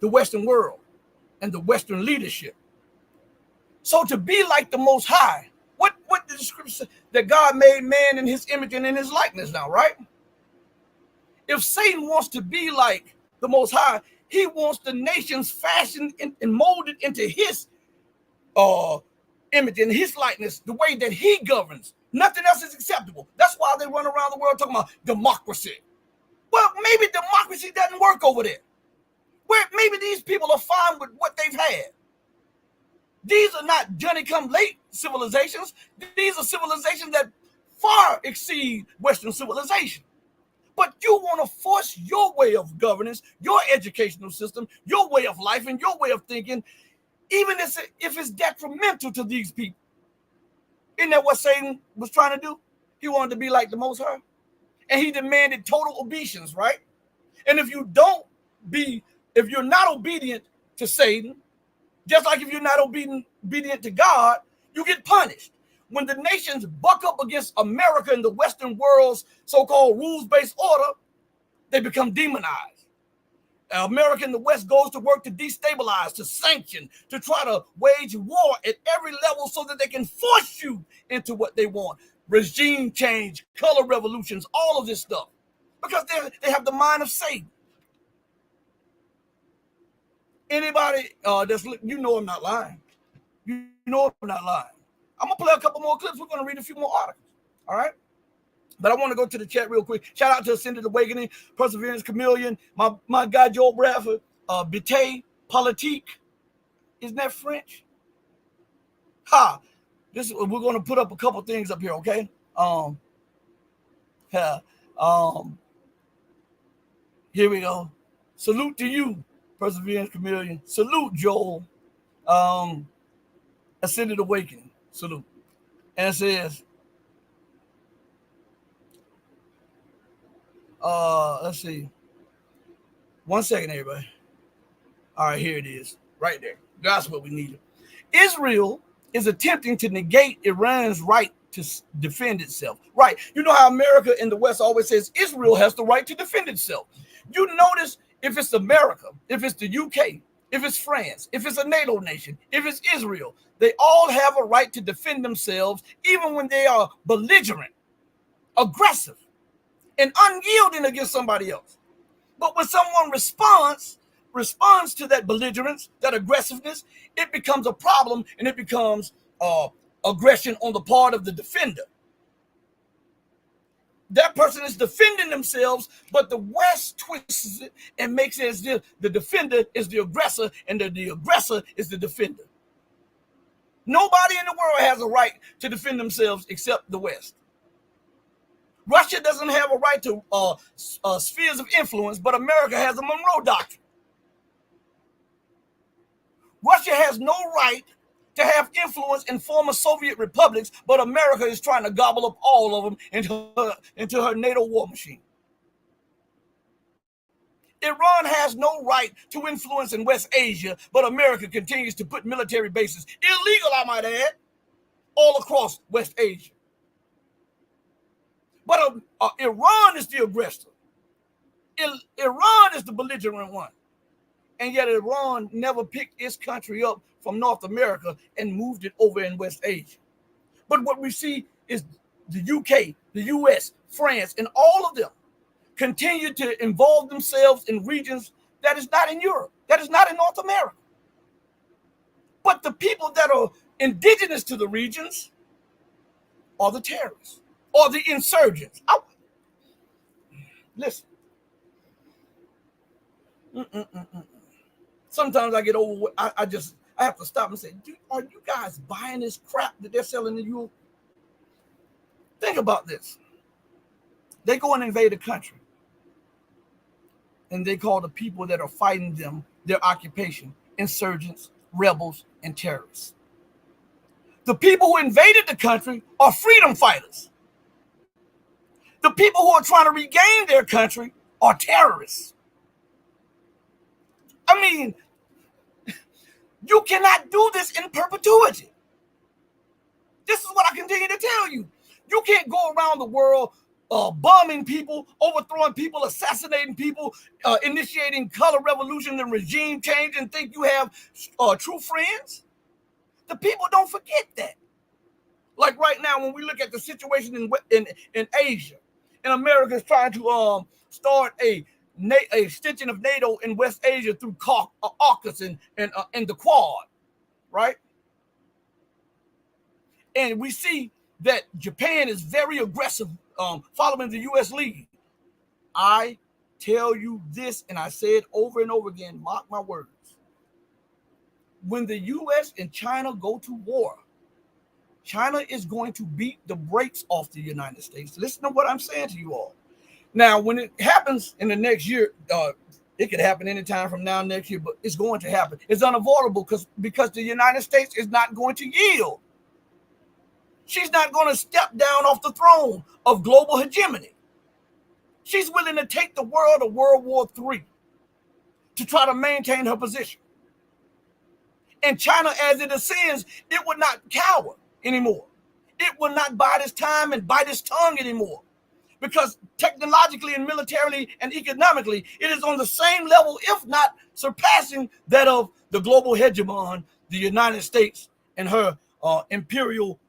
the Western world, and the Western leadership. So to be like the Most High, what did the scripture say? That God made man in his image and in his likeness now, right? If Satan wants to be like the Most High, he wants the nations fashioned and molded into his image and his likeness, the way that he governs. Nothing else is acceptable. That's why they run around the world talking about democracy. Well, maybe democracy doesn't work over there. Where maybe these people are fine with what they've had. These are not Johnny-come-late civilizations. These are civilizations that far exceed Western civilization. But you want to force your way of governance, your educational system, your way of life, and your way of thinking, even if it's detrimental to these people. Isn't that what Satan was trying to do? He wanted to be like the Most High. And he demanded total obedience, right? And if you're not obedient to Satan, just like if you're not obedient to God, you get punished. When the nations buck up against America and the Western world's so-called rules-based order, they become demonized. America and the West goes to work to destabilize, to sanction, to try to wage war at every level so that they can force you into what they want. Regime change, color revolutions, all of this stuff. Because they have the mind of Satan. Anybody you know I'm not lying. You know I'm not lying. I'm going to play a couple more clips. We're going to read a few more articles. All right? But I want to go to the chat real quick. Shout out to Ascended Awakening, Perseverance Chameleon, my guy Joel Bradford, Bite Politique. Isn't that French? Ha! We're going to put up a couple things up here, okay? Here we go. Salute to you, Perseverance Chameleon. Salute, Joel. Ascended Awakening. Salute. And it says, let's see. 1 second, everybody. All right, here it is. Right there. That's what we needed. Israel is attempting to negate Iran's right to defend itself. Right. You know how America in the West always says Israel has the right to defend itself. You notice if it's America, if it's the UK, if it's France, if it's a NATO nation, if it's Israel, they all have a right to defend themselves, even when they are belligerent, aggressive, and unyielding against somebody else. But when someone responds to that belligerence, that aggressiveness, it becomes a problem, and it becomes aggression on the part of the defender. That person is defending themselves, but the West twists it and makes it as if the defender is the aggressor and the aggressor is the defender. Nobody in the world has a right to defend themselves except the West. Russia doesn't have a right to spheres of influence, but America has a Monroe Doctrine. Russia has no right to have influence in former Soviet republics, but America is trying to gobble up all of them into her NATO war machine. Iran has no right to influence in West Asia, but America continues to put military bases, illegal I might add, all across West Asia. But Iran is the aggressor. Iran is the belligerent one. And yet Iran never picked its country up from North America and moved it over in West Asia. But what we see is the UK, the US, France, and all of them continue to involve themselves in regions that is not in Europe, that is not in North America. But the people that are indigenous to the regions are the terrorists or the insurgents. Listen. Sometimes I get over. I have to stop and say, are you guys buying this crap that they're selling to you? Think about this. They go and invade a country, and they call the people that are fighting them, their occupation, insurgents, rebels, and terrorists. The people who invaded the country are freedom fighters. The people who are trying to regain their country are terrorists. I mean, you cannot do this in perpetuity. This is what I continue to tell you. You can't go around the world bombing people, overthrowing people, assassinating people, initiating color revolution and regime change and think you have true friends. The people don't forget that. Like right now, when we look at the situation in Asia, and America is trying to start a extension of NATO in West Asia through AUKUS and the Quad, right? And we see that Japan is very aggressive, following the U.S. lead. I tell you this, and I say it over and over again, mark my words. When the U.S. and China go to war, China is going to beat the brakes off the United States. Listen to what I'm saying to you all. Now, when it happens in the next year, it could happen anytime from now next year, but it's going to happen. It's unavoidable because the United States is not going to yield. She's not going to step down off the throne of global hegemony. She's willing to take the world to World War III to try to maintain her position. And China, as it ascends, it would not cower anymore. It will not bide its time and bite its tongue anymore. Because technologically and militarily and economically, it is on the same level, if not surpassing that of the global hegemon, the United States, and her imperial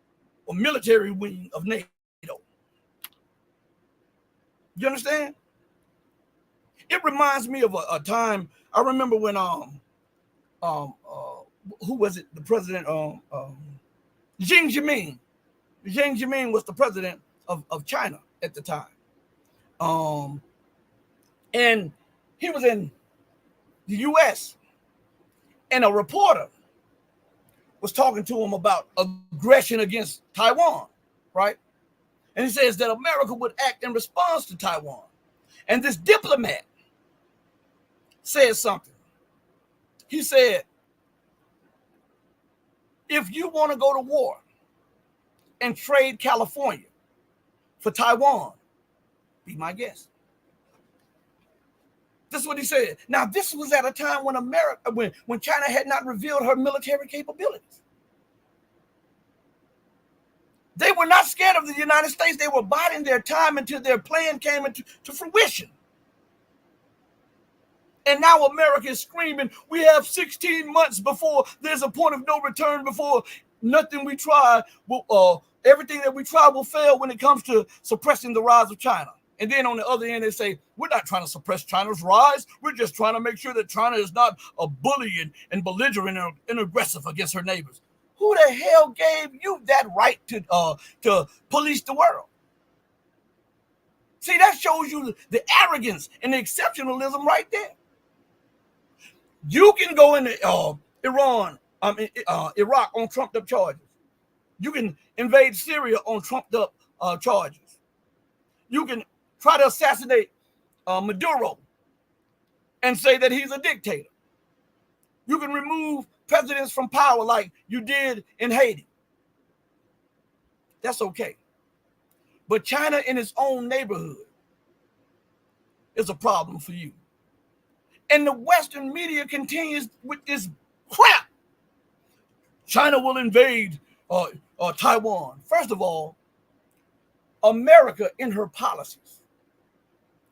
or military wing of NATO. You understand? It reminds me of a time. I remember when who was it? The president Jiang Zemin. Jiang Zemin was the president of China. at the time. And he was in the U.S. and a reporter was talking to him about aggression against Taiwan, right? And he says that America would act in response to Taiwan. And this diplomat said something. He said, if you want to go to war and trade California for Taiwan, be my guest. This is what he said. Now, this was at a time when when China had not revealed her military capabilities. They were not scared of the United States. They were biding their time until their plan came into fruition. And now America is screaming, we have 16 months before there's a point of no return, before nothing we try, everything that we try will fail when it comes to suppressing the rise of China. And then on the other end, they say, we're not trying to suppress China's rise. We're just trying to make sure that China is not a bully and belligerent and aggressive against her neighbors. Who the hell gave you that right to police the world? See, that shows you the arrogance and the exceptionalism right there. You can go into Iraq on trumped up charges. You can invade Syria on trumped up charges. You can try to assassinate Maduro and say that he's a dictator. You can remove presidents from power like you did in Haiti. That's okay. But China in its own neighborhood is a problem for you. And the Western media continues with this crap. China will invade Taiwan. First of all, America in her policies.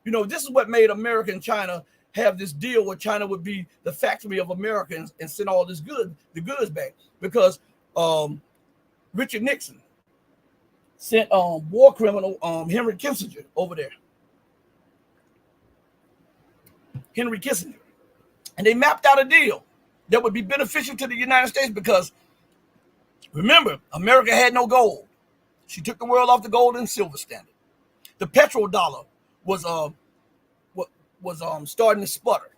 You know, this is what made America and China have this deal where China would be the factory of Americans and send all the goods back. Because Richard Nixon sent war criminal Henry Kissinger over there. Henry Kissinger. And they mapped out a deal that would be beneficial to the United States because, remember, America had no gold. She took the world off the gold and silver standard. The petrodollar was starting to sputter.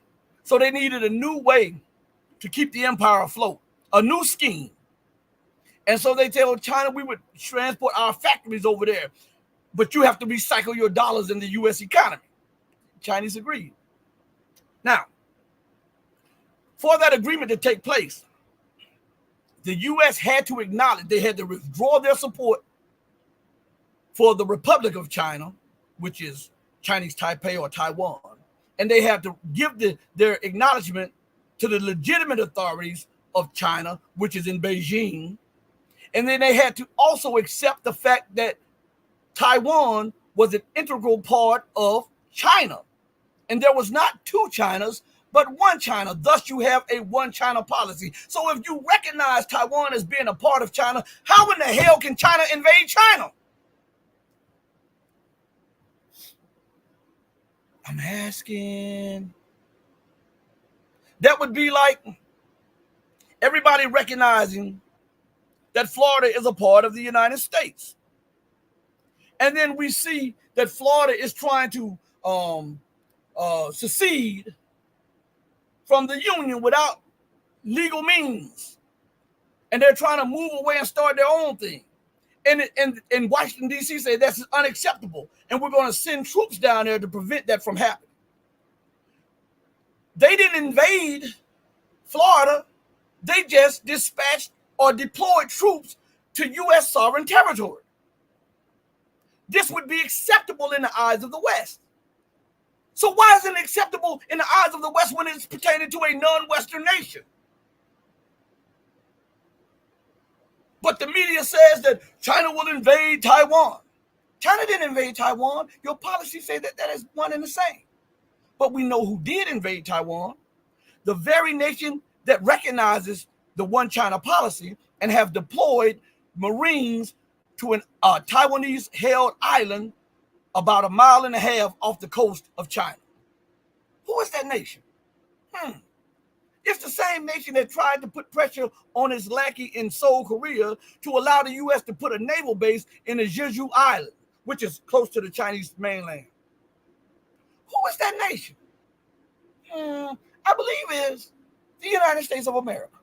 So they needed a new way to keep the empire afloat, a new scheme. And so they told China, we would transport our factories over there, but you have to recycle your dollars in the U.S. economy. Chinese agreed. Now, for that agreement to take place, the U.S. had to acknowledge, they had to withdraw their support for the Republic of China, which is Chinese Taipei or Taiwan, and they had to give their acknowledgement to the legitimate authorities of China, which is in Beijing, and then they had to also accept the fact that Taiwan was an integral part of China, and there was not two Chinas, but one China. Thus, you have a one China policy. So if you recognize Taiwan as being a part of China, how in the hell can China invade China? I'm asking. That would be like everybody recognizing that Florida is a part of the United States. And then we see that Florida is trying to secede from the Union without legal means. And they're trying to move away and start their own thing. And Washington, D.C. say that's unacceptable. And we're going to send troops down there to prevent that from happening. They didn't invade Florida. They just dispatched or deployed troops to U.S. sovereign territory. This would be acceptable in the eyes of the West. So why isn't it acceptable in the eyes of the West when it's pertaining to a non-Western nation? But the media says that China will invade Taiwan. China didn't invade Taiwan. Your policies say that is one and the same. But we know who did invade Taiwan. The very nation that recognizes the one China policy and have deployed Marines to an Taiwanese-held island about 1.5 miles off the coast of China. Who is that nation? It's the same nation that tried to put pressure on its lackey in Seoul, Korea, to allow the U.S. to put a naval base in the Jeju Island, which is close to the Chinese mainland. Who is that nation? I believe is the United States of America.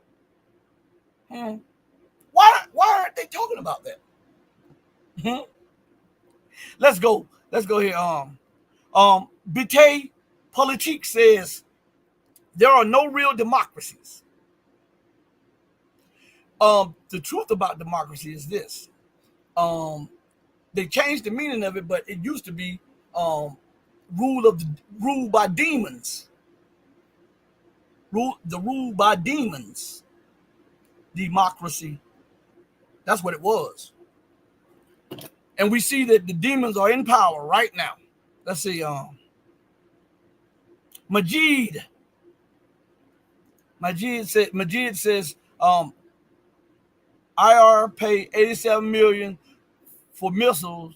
Why aren't they talking about that? Let's go here. Bite Politique says there are no real democracies. The truth about democracy is this. They changed the meaning of it, but it used to be rule by demons. Rule by demons. Democracy. That's what it was. And we see that the demons are in power right now. Let's see. Majid says IR paid 87 million for missiles.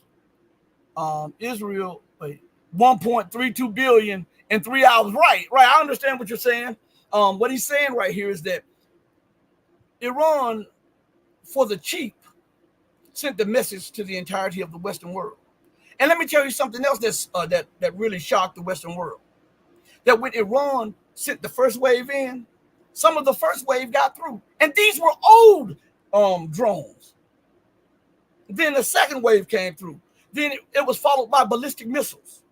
Israel 1.32 billion in 3 hours. Right. I understand what you're saying. What he's saying right here is that Iran, for the cheap, sent the message to the entirety of the Western world. And let me tell you something else that really shocked the Western world. That when Iran sent the first wave in, some of the first wave got through. And these were old drones. Then the second wave came through. Then it was followed by ballistic missiles.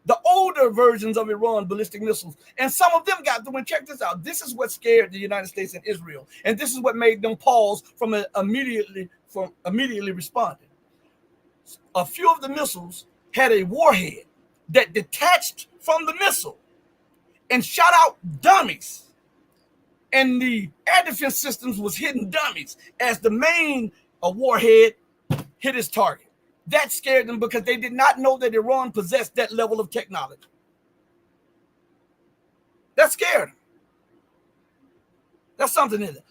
The older versions of Iran ballistic missiles. And some of them got through. And check this out. This is what scared the United States and Israel. And this is what made them pause from immediately responding. A few of the missiles had a warhead that detached from the missile and shot out dummies. And the air defense systems was hitting dummies as the main warhead hit its target. That scared them because they did not know that Iran possessed that level of technology. That scared them. That's something in it.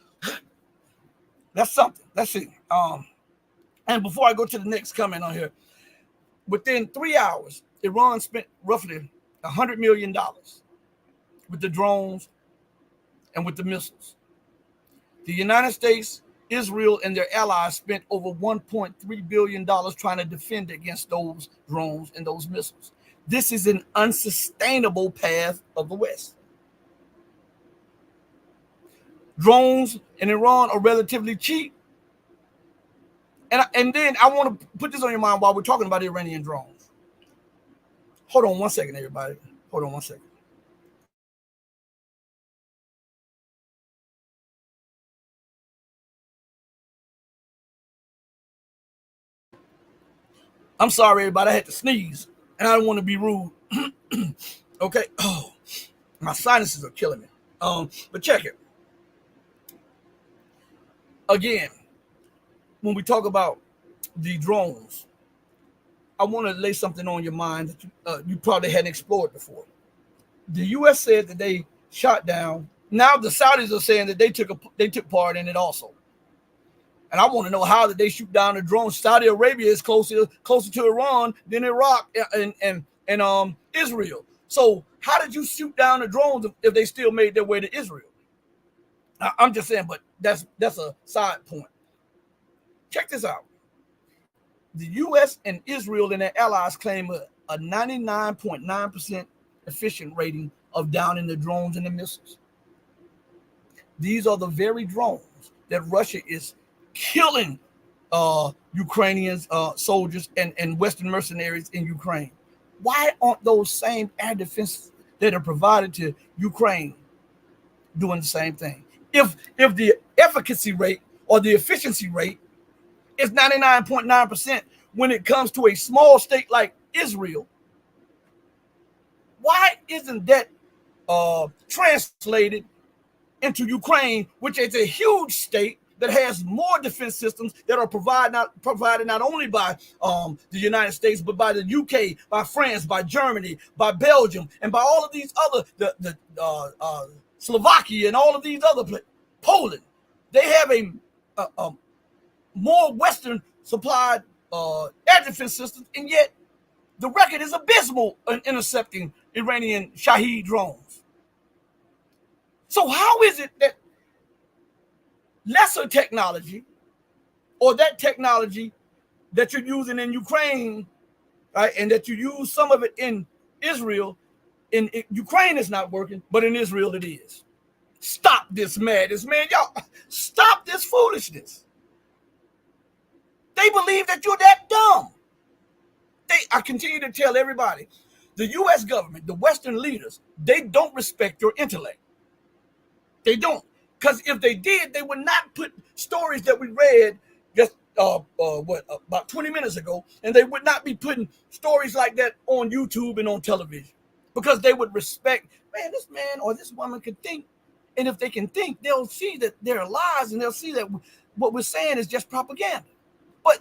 That's something. Let's see. And before I go to the next comment on here, within 3 hours, Iran spent roughly $100 million with the drones and with the missiles. The United States, Israel, and their allies spent over $1.3 billion trying to defend against those drones and those missiles. This is an unsustainable path of the West. Drones in Iran are relatively cheap. And then I want to put this on your mind while we're talking about Iranian drones. Hold on one second, everybody. Hold on one second. I'm sorry, everybody. I had to sneeze, and I don't want to be rude. Okay. Oh, my sinuses are killing me. But check it. Again, when we talk about the drones, I want to lay something on your mind that you probably hadn't explored before. The U.S. said that they shot down. Now the Saudis are saying that they took part in it also. And I want to know how did they shoot down the drones? Saudi Arabia is closer to Iran than Iraq and Israel. So how did you shoot down the drones if they still made their way to Israel? I'm just saying, but that's a side point. Check this out. The U.S. and Israel and their allies claim a 99.9% efficient rating of downing the drones and the missiles. These are the very drones that Russia is killing Ukrainian soldiers and Western mercenaries in Ukraine. Why aren't those same air defenses that are provided to Ukraine doing the same thing? If the efficacy rate or the efficiency rate is 99.9% when it comes to a small state like Israel, why isn't that translated into Ukraine, which is a huge state that has more defense systems that are provided not only by the United States, but by the UK, by France, by Germany, by Belgium, and by all of these other, the Slovakia and all of these other places, Poland. They have a more Western supplied air defense systems, and yet the record is abysmal in intercepting Iranian Shahed drones. So how is it that lesser technology, or that technology that you're using in Ukraine, right, and that you use some of it in Israel, in Ukraine it's not working, but in Israel it is. Stop this madness, man. Y'all, stop this foolishness. They believe that you're that dumb. I continue to tell everybody, the U.S. government, the Western leaders, they don't respect your intellect. They don't. Because if they did, they would not put stories that we read just about 20 minutes ago, and they would not be putting stories like that on YouTube and on television, because they would respect, man, this man or this woman can think. And if they can think, they'll see that there are lies, and they'll see that what we're saying is just propaganda. But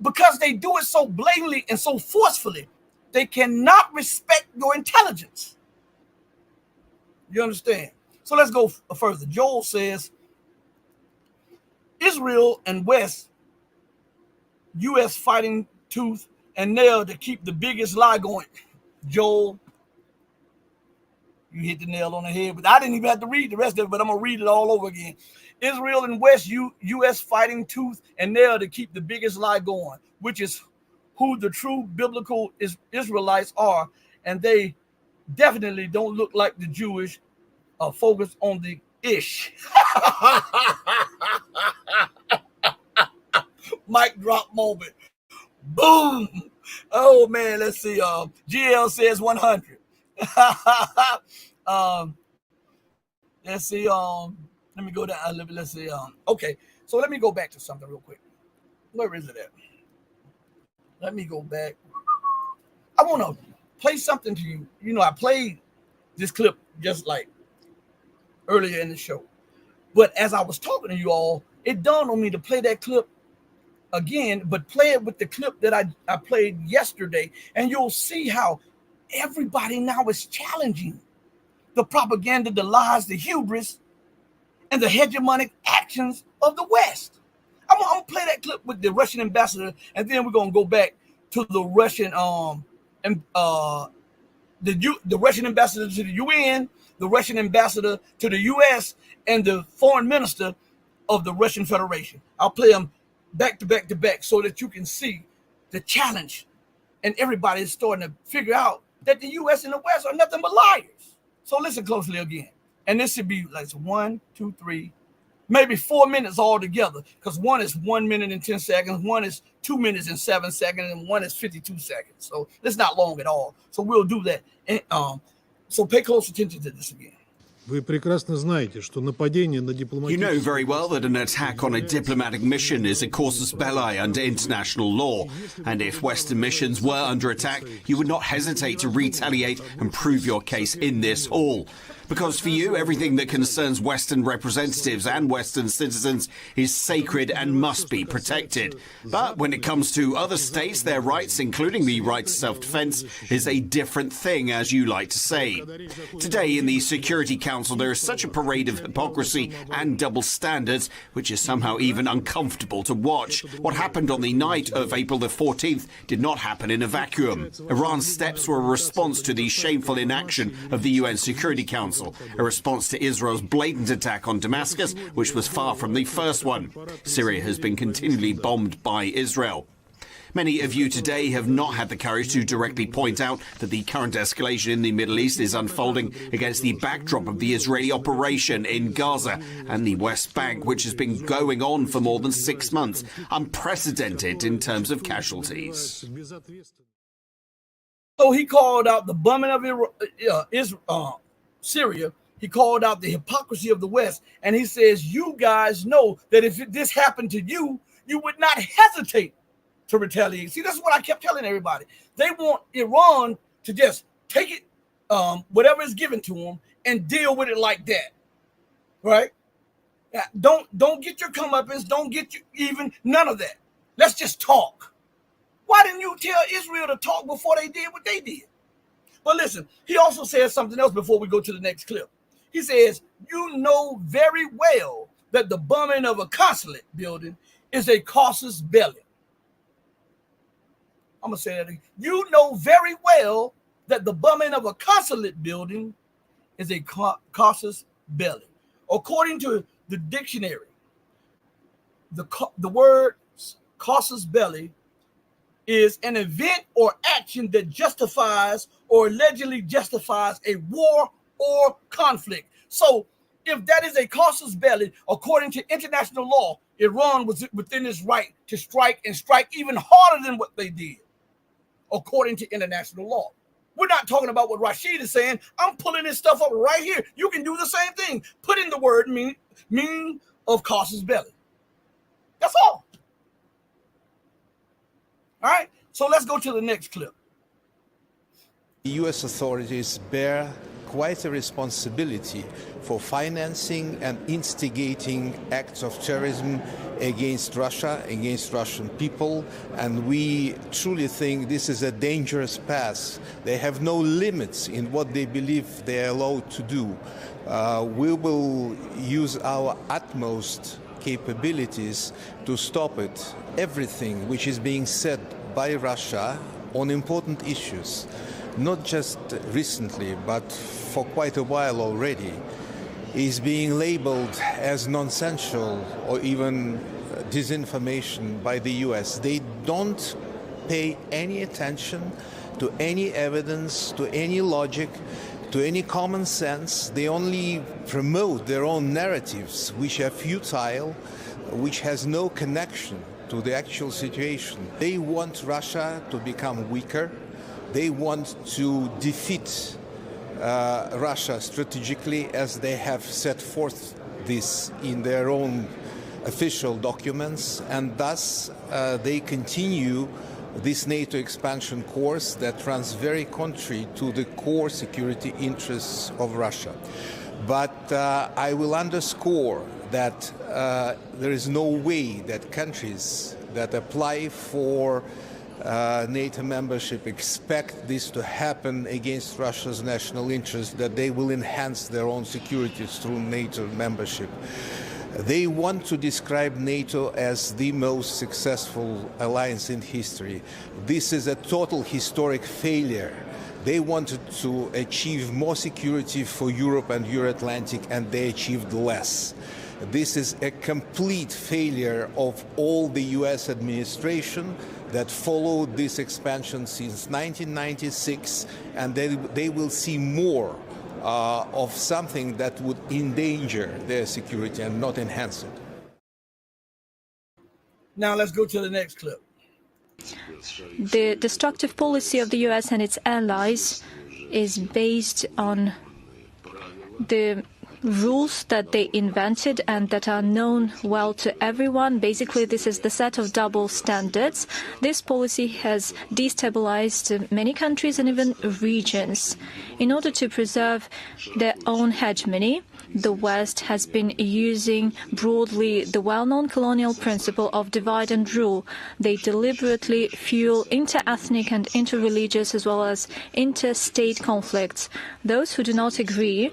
because they do it so blatantly and so forcefully, they cannot respect your intelligence. You understand? So let's go further. Joel says, Israel and West, U.S. fighting tooth and nail to keep the biggest lie going. Joel, you hit the nail on the head, but I didn't even have to read the rest of it, but I'm going to read it all over again. Israel and West, U.S. fighting tooth and nail to keep the biggest lie going, which is who the true biblical Israelites are, and they definitely don't look like the Jewish focus on the ish. Mic drop moment. Boom. Oh man, let's see. GL says 100. Let's see. Let me go down. Let's see. Okay, so let me go back to something real quick. Where is it at? Let me go back. I want to play something to you. You know, I played this clip just like earlier in the show, but as I was talking to you all, it dawned on me to play that clip again, but play it with the clip that I played yesterday, and you'll see how everybody now is challenging the propaganda, the lies, the hubris, and the hegemonic actions of the West. I'm gonna play that clip with the Russian ambassador, and then we're gonna go back to the Russian the Russian ambassador to the UN, the Russian ambassador to the US, and the foreign minister of the Russian Federation. I'll play them back to back to back so that you can see the challenge, and everybody is starting to figure out that the US and the West are nothing but liars. So listen closely again. And this should be like 1, 2, 3, maybe 4 minutes all together, because one is 1 minute and 10 seconds, one is 2 minutes and 7 seconds, and one is 52 seconds. So it's not long at all. So we'll do that. And so pay close attention to this again. Вы прекрасно знаете, что нападение на дипломатические... You know very well that an attack on a diplomatic mission is a casus belli under international law. And if Western missions were under attack, you would not hesitate to retaliate and prove your case in this hall. Because for you, everything that concerns Western representatives and Western citizens is sacred and must be protected. But when it comes to other states, their rights, including the right to self-defense, is a different thing, as you like to say. Today in the Security Council, there is such a parade of hypocrisy and double standards, which is somehow even uncomfortable to watch. What happened on the night of April the 14th did not happen in a vacuum. Iran's steps were a response to the shameful inaction of the UN Security Council, a response to Israel's blatant attack on Damascus, which was far from the first one. Syria has been continually bombed by Israel. Many of you today have not had the courage to directly point out that the current escalation in the Middle East is unfolding against the backdrop of the Israeli operation in Gaza and the West Bank, which has been going on for more than 6 months, unprecedented in terms of casualties. So he called out the bombing of Syria. He called out the hypocrisy of the West, and he says, you guys know that if this happened to you, you would not hesitate to retaliate. See, that's what I kept telling everybody. They want Iran to just take it, whatever is given to them, and deal with it like that, right? Don't get your comeuppance, don't get you even, none of that. Let's just talk. Why didn't you tell Israel to talk before they did what they did? But listen, he also says something else before we go to the next clip. He says, you know very well that the bombing of a consulate building is a casus belli. I'm going to say that again. You know very well that the bombing of a consulate building is a casus belli. According to the dictionary, the word casus belli is an event or action that justifies or allegedly justifies a war or conflict. So if that is a casus belli, according to international law, Iran was within its right to strike and strike even harder than what they did, according to international law. We're not talking about what Rashid is saying. I'm pulling this stuff up right here. You can do the same thing. Put in the word meaning of casus belli. That's all. All right, so let's go to the next clip. The U.S. authorities bear quite a responsibility for financing and instigating acts of terrorism against Russia, against Russian people, and we truly think this is a dangerous path. They have no limits in what they believe they are allowed to do. We will use our utmost capabilities to stop it. Everything which is being said by Russia on important issues, not just recently, but for quite a while already, is being labeled as nonsensical or even disinformation by the US. They don't pay any attention to any evidence, to any logic, to any common sense. They only promote their own narratives, which are futile, which has no connection to the actual situation. They want Russia to become weaker. They want to defeat Russia strategically, as they have set forth this in their own official documents, and thus they continue this NATO expansion course that runs very contrary to the core security interests of Russia. But I will underscore that there is no way that countries that apply for NATO membership expect this to happen against Russia's national interest, that they will enhance their own security through NATO membership. They want to describe NATO as the most successful alliance in history. This is a total historic failure. They wanted to achieve more security for Europe and Euro-Atlantic, and they achieved less. This is a complete failure of all the US administration that followed this expansion since 1996, and they will see more of something that would endanger their security and not enhance it. Now let's go to the next clip. The destructive policy of the US and its allies is based on the rules that they invented and that are known well to everyone. Basically, this is the set of double standards. This policy has destabilized many countries and even regions. In order to preserve their own hegemony, the West has been using broadly the well-known colonial principle of divide and rule. They deliberately fuel inter-ethnic and inter-religious as well as inter-state conflicts. Those who do not agree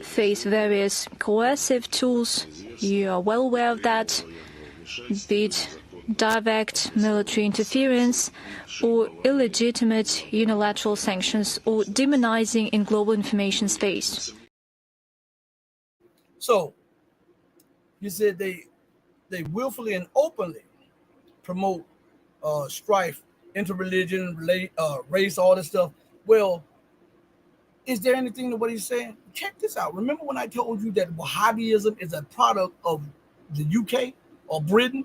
face various coercive tools. You are well aware of that, be it direct military interference or illegitimate unilateral sanctions or demonizing in global information space. So, you said they willfully and openly promote strife, interreligion, race, all this stuff. Well, is there anything to what he's saying? Check this out. Remember when I told you that Wahhabism is a product of the UK or Britain?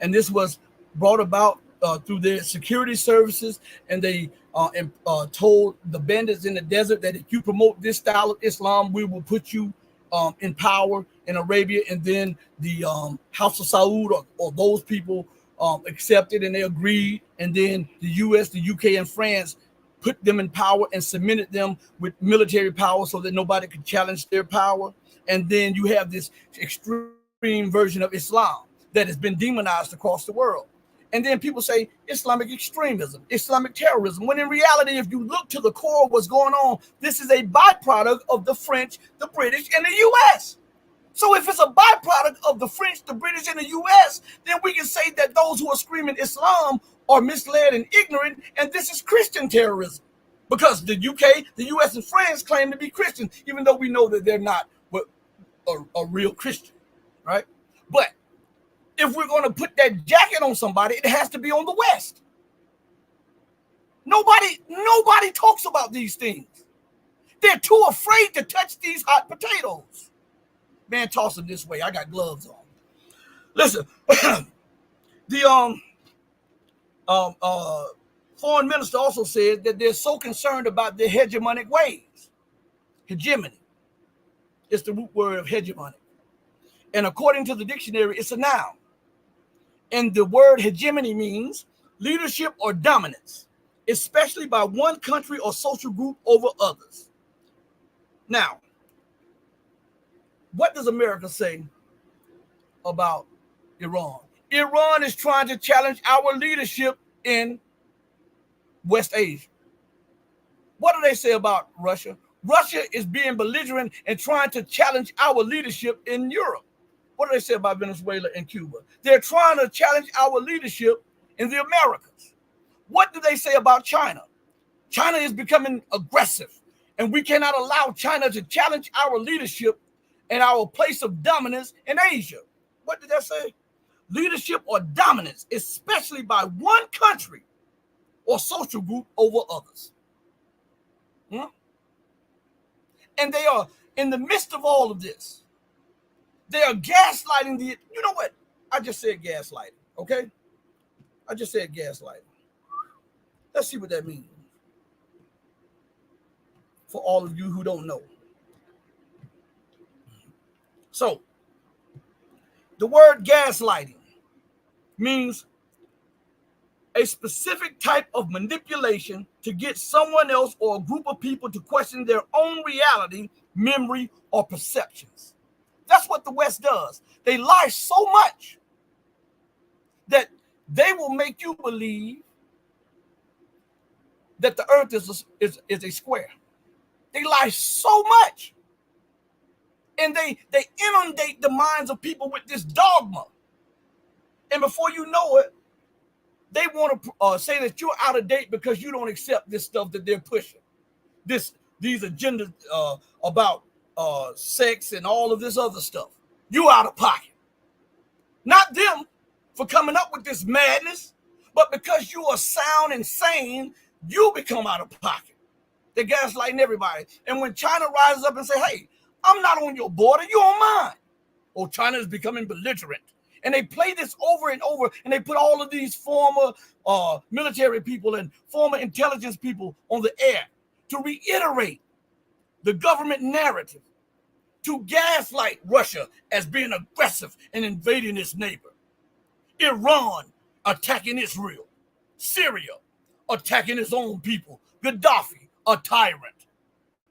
And this was brought about through their security services, and they told the bandits in the desert that if you promote this style of Islam, we will put you in power in Arabia. And then the House of Saud or those people accepted and they agreed. And then the US, the UK, and France put them in power and cemented them with military power so that nobody could challenge their power. And then you have this extreme version of Islam that has been demonized across the world. And then people say Islamic extremism, Islamic terrorism, when in reality, if you look to the core of what's going on, this is a byproduct of the French, the British, and the US. So if it's a byproduct of the French, the British, and the US, then we can say that those who are screaming Islam are misled and ignorant, and this is Christian terrorism. Because the UK, the US, and France claim to be Christian, even though we know that they're not a real Christian, right? But if we're going to put that jacket on somebody, it has to be on the West. Nobody talks about these things. They're too afraid to touch these hot potatoes. Man, toss them this way. I got gloves on. Listen, the foreign minister also said that they're so concerned about their hegemonic ways. Hegemony is the root word of hegemony. And according to the dictionary, it's a noun. And the word hegemony means leadership or dominance, especially by one country or social group over others. Now, what does America say about Iran? Iran is trying to challenge our leadership in West Asia. What do they say about Russia? Russia is being belligerent and trying to challenge our leadership in Europe. What do they say about Venezuela and Cuba? They're trying to challenge our leadership in the Americas. What do they say about China? China is becoming aggressive, and we cannot allow China to challenge our leadership and our place of dominance in Asia. What did that say? Leadership or dominance, especially by one country or social group over others. And they are in the midst of all of this. They are gaslighting the, you know what? I just said gaslighting, okay? I just said gaslighting. Let's see what that means for all of you who don't know. So, the word gaslighting means a specific type of manipulation to get someone else or a group of people to question their own reality, memory, or perceptions. That's what the West does. They lie so much that they will make you believe that the earth is a square. They lie so much. And they inundate the minds of people with this dogma. And before you know it, they want to say that you're out of date because you don't accept this stuff that they're pushing. These agendas about sex and all of this other stuff. You out of pocket. Not them for coming up with this madness, but because you are sound and sane, you become out of pocket. They're gaslighting everybody. And when China rises up and say, hey, I'm not on your border, you're on mine. Oh, China is becoming belligerent. And they play this over and over, and they put all of these former military people and former intelligence people on the air to reiterate the government narrative, to gaslight Russia as being aggressive and invading its neighbor. Iran attacking Israel. Syria attacking its own people. Gaddafi, a tyrant.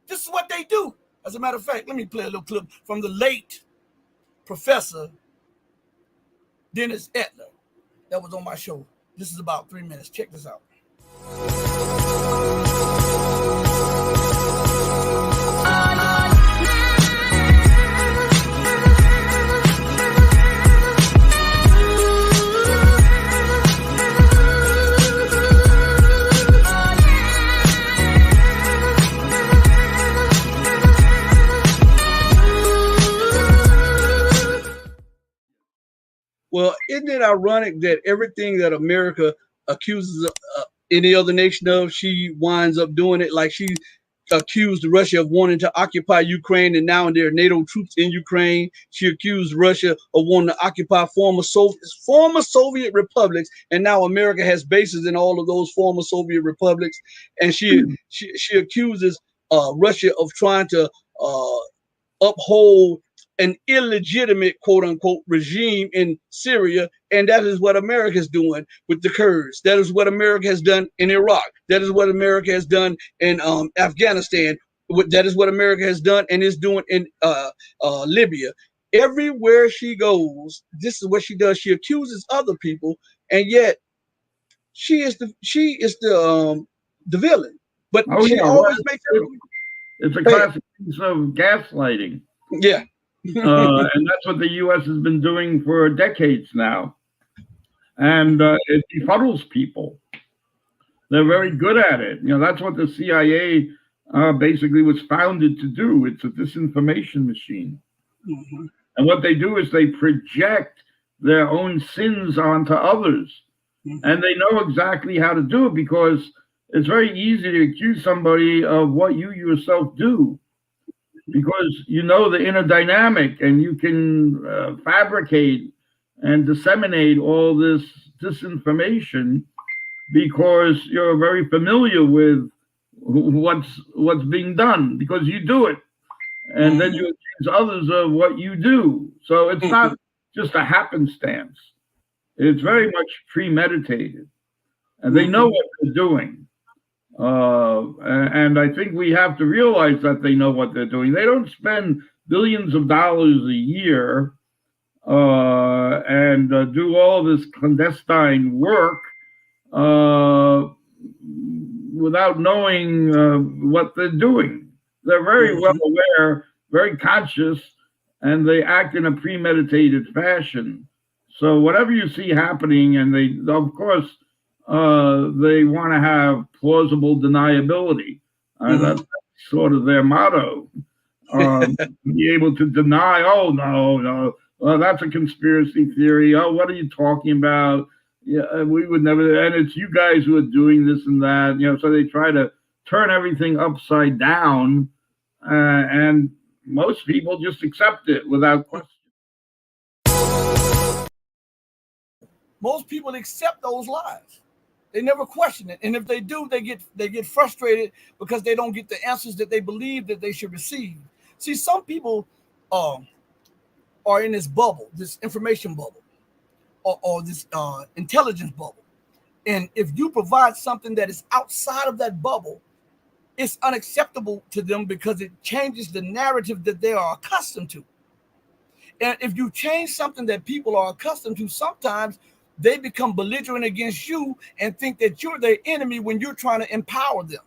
This is what they do. As a matter of fact, let me play a little clip from the late Professor Dennis Etler that was on my show. This is about 3 minutes. Check this out. Well, isn't it ironic that everything that America accuses any other nation of, she winds up doing it? Like she accused Russia of wanting to occupy Ukraine, and now there are NATO troops in Ukraine. She accused Russia of wanting to occupy former Soviet republics, and now America has bases in all of those former Soviet republics. And she accuses Russia of trying to uphold an illegitimate, quote unquote, regime in Syria. And that is what America is doing with the Kurds. That is what America has done in Iraq. That is what America has done in Afghanistan. That is what America has done and is doing in Libya. Everywhere she goes, this is what she does. She accuses other people, and yet she is the villain. But she always makes everyone. It's a classic piece of gaslighting. Yeah. And that's what the U.S. has been doing for decades now. And it befuddles people. They're very good at it. You know, that's what the CIA basically was founded to do. It's a disinformation machine. Mm-hmm. And what they do is they project their own sins onto others. And they know exactly how to do it, because it's very easy to accuse somebody of what you yourself do, because you know the inner dynamic, and you can fabricate and disseminate all this disinformation because you're very familiar with what's being done, because you do it, and then you accuse others of what you do. So it's not just a happenstance. It's very much premeditated, and they know what they're doing. And I think we have to realize that they know what they're doing. They don't spend billions of dollars a year and do all this clandestine work without knowing what they're doing. They're very well aware, very conscious, and they act in a premeditated fashion. So whatever you see happening, and they, of course, they want to have plausible deniability. That's sort of their motto. Be able to deny, oh, no, well, that's a conspiracy theory. Oh, what are you talking about? Yeah, we would never, and it's you guys who are doing this and that. So they try to turn everything upside down, and most people just accept it without question. Most people accept those lies. They never question it, and if they do, they get frustrated because they don't get the answers that they believe that they should receive. See, some people are in this bubble, this information bubble, or this intelligence bubble, and if you provide something that is outside of that bubble, it's unacceptable to them because it changes the narrative that they are accustomed to. And if you change something that people are accustomed to, sometimes they become belligerent against you and think that you're their enemy when you're trying to empower them.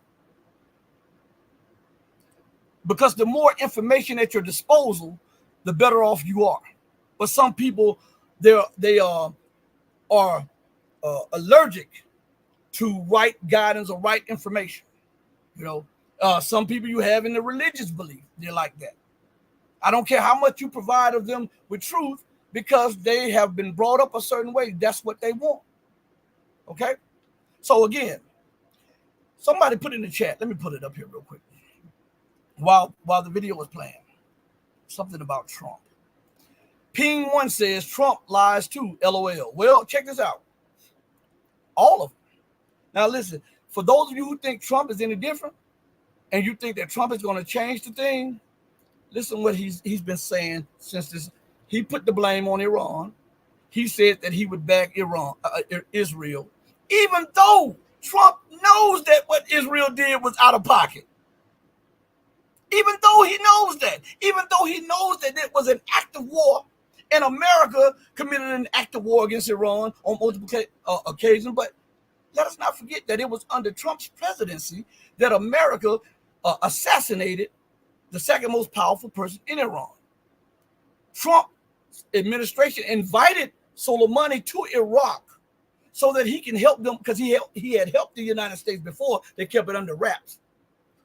Because the more information at your disposal, the better off you are. But some people, they are allergic to right guidance or right information. Some people you have in the religious belief, they're like that. I don't care how much you provide of them with truth, because they have been brought up a certain way. That's what they want. Okay? So again, somebody put in the chat. Let me put it up here real quick. While the video was playing, something about Trump. Ping One says Trump lies too, LOL. Well, check this out. All of them. Now listen, for those of you who think Trump is any different, and you think that Trump is going to change the thing, listen what he's been saying since this. He put the blame on Iran. He said that he would back Israel, even though Trump knows that what Israel did was out of pocket. Even though he knows that, even though he knows that it was an act of war, and America committed an act of war against Iran on multiple occasions. But let us not forget that it was under Trump's presidency that America assassinated the second most powerful person in Iran. Trump administration invited Soleimani to Iraq so that he can help them, because he had helped the United States before. They kept it under wraps.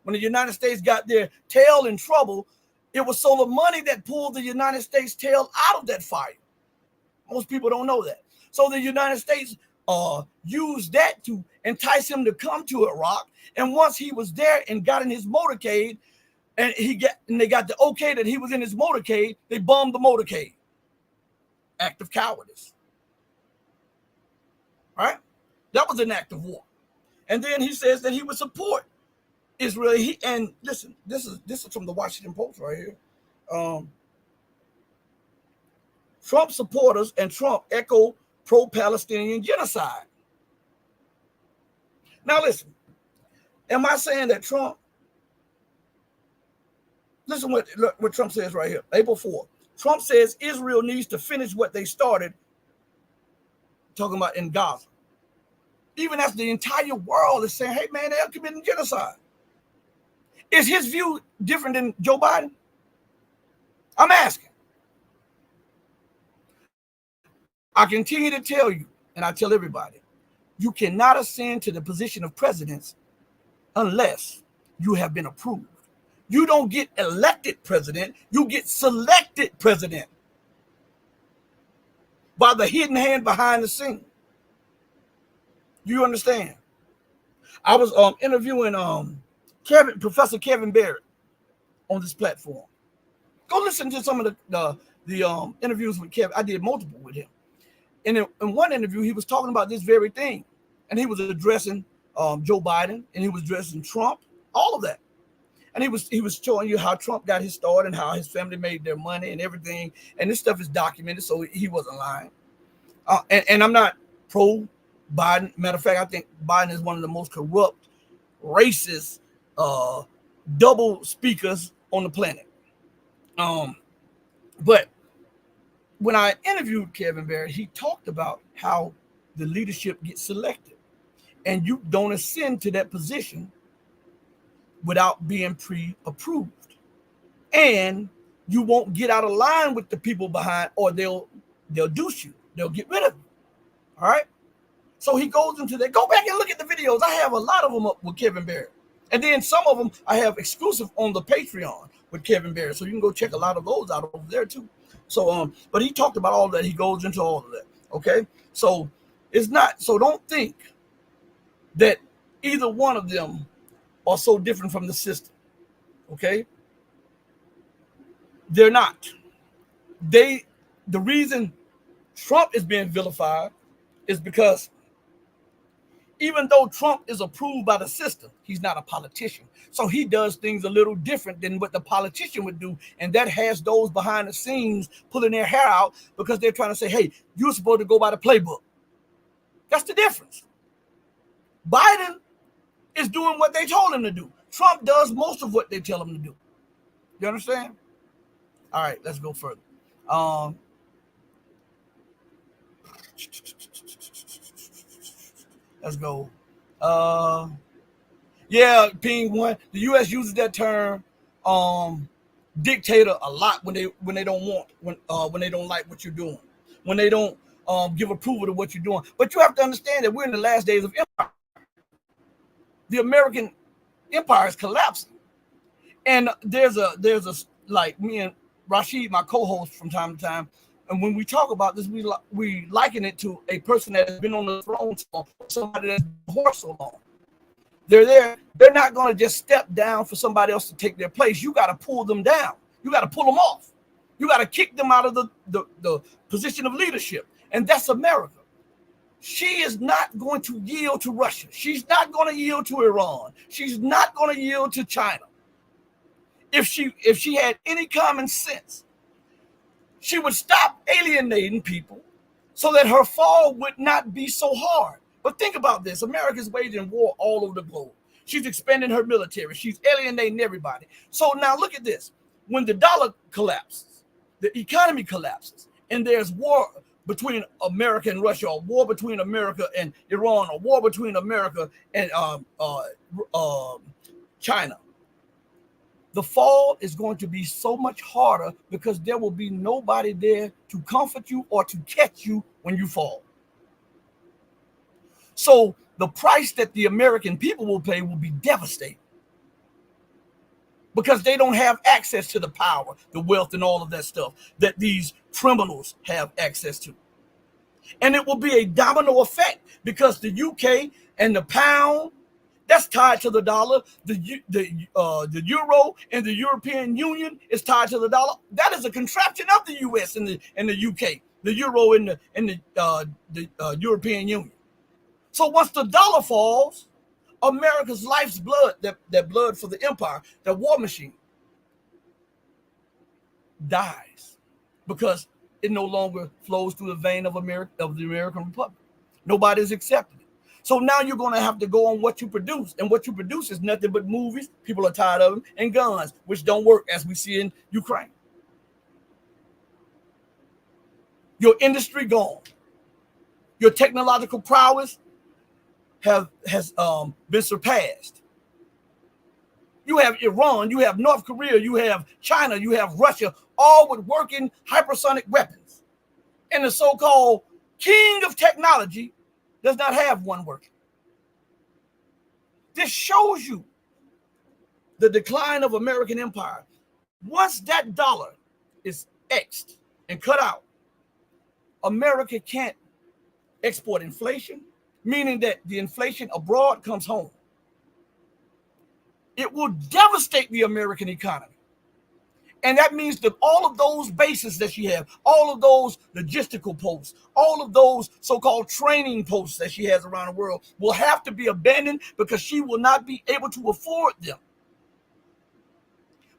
When the United States got their tail in trouble, it was Soleimani that pulled the United States tail out of that fire. Most people don't know that. So the United States used that to entice him to come to Iraq. And once he was there and got in his motorcade, and they got the okay that he was in his motorcade, they bombed the motorcade. Act of cowardice. Right? That was an act of war. And then he says that he would support Israel. And listen, this is from the Washington Post right here. Trump supporters and Trump echo pro-Palestinian genocide. Now listen, am I saying that Trump? Listen what Trump says right here, April 4th. Trump says Israel needs to finish what they started, talking about in Gaza. Even as the entire world is saying, hey man, they're committing genocide. Is his view different than Joe Biden? I'm asking. I continue to tell you, and I tell everybody, you cannot ascend to the position of president unless you have been approved. You don't get elected president, you get selected president. by the hidden hand behind the scene. You understand? I was interviewing Professor Kevin Barrett on this platform. Go listen to some of the interviews with Kevin. I did multiple with him. And in one interview, he was talking about this very thing. And he was addressing Joe Biden, and he was addressing Trump, all of that. And he was showing you how Trump got his start and how his family made their money and everything. And this stuff is documented, so he wasn't lying. And I'm not pro Biden. Matter of fact, I think Biden is one of the most corrupt, racist, double speakers on the planet. But when I interviewed Kevin Barrett, he talked about how the leadership gets selected, and you don't ascend to that position without being pre-approved, and you won't get out of line with the people behind, or they'll deuce you. They'll get rid of you. All right. So he goes into that. Go back and look at the videos. I have a lot of them up with Kevin Barrett, and then some of them I have exclusive on the Patreon with Kevin Barrett. So you can go check a lot of those out over there too. So but he talked about all that. He goes into all of that. Okay. So it's not. So don't think that either one of them are so different from the system. Okay. They're not. The reason Trump is being vilified is because even though Trump is approved by the system, he's not a politician. So he does things a little different than what the politician would do. And that has those behind the scenes pulling their hair out because they're trying to say, hey, you're supposed to go by the playbook. That's the difference. Biden is doing what they told him to do. Trump does most of what they tell him to do. You understand? All right, let's go further. Let's go. Yeah, Ping one. The U.S. uses that term dictator a lot when they don't want, when they don't like what you're doing, when they don't give approval to what you're doing. But you have to understand that we're in the last days of empire. The American empire is collapsing, and there's a like me and Rashid, my co-host, from time to time. And when we talk about this, we liken it to a person that has been on the throne so long, somebody that's been on the horse so long. They're there. They're not going to just step down for somebody else to take their place. You got to pull them down. You got to pull them off. You got to kick them out of the position of leadership. And that's America. She is not going to yield to Russia. She's not going to yield to Iran. She's not going to yield to China. If she had any common sense, she would stop alienating people so that her fall would not be so hard. But think about this. America's waging war all over the globe. She's expanding her military. She's alienating everybody. So now look at this. When the dollar collapses, the economy collapses, and there's war between America and Russia, or war between America and Iran, or war between America and China, the fall is going to be so much harder because there will be nobody there to comfort you or to catch you when you fall. So the price that the American people will pay will be devastating because they don't have access to the power, the wealth, and all of that stuff that these criminals have access to. And it will be a domino effect because the UK and the pound, that's tied to the dollar. The euro and the European Union is tied to the dollar. That is a contraption of the US and the UK, the euro and the European Union. So once the dollar falls, America's life's blood, that blood for the empire, that war machine, dies because it no longer flows through the vein of the American Republic. Nobody's accepting it. So now you're going to have to go on what you produce. And what you produce is nothing but movies. People are tired of them. And guns, which don't work, as we see in Ukraine. Your industry gone. Your technological prowess has been surpassed. You have Iran, you have North Korea, you have China, you have Russia, all with working hypersonic weapons. And the so-called king of technology does not have one working. This shows you the decline of American empire. Once that dollar is X'd and cut out, America can't export inflation, meaning that the inflation abroad comes home. It will devastate the American economy. And that means that all of those bases that she has, all of those logistical posts, all of those so-called training posts that she has around the world will have to be abandoned because she will not be able to afford them.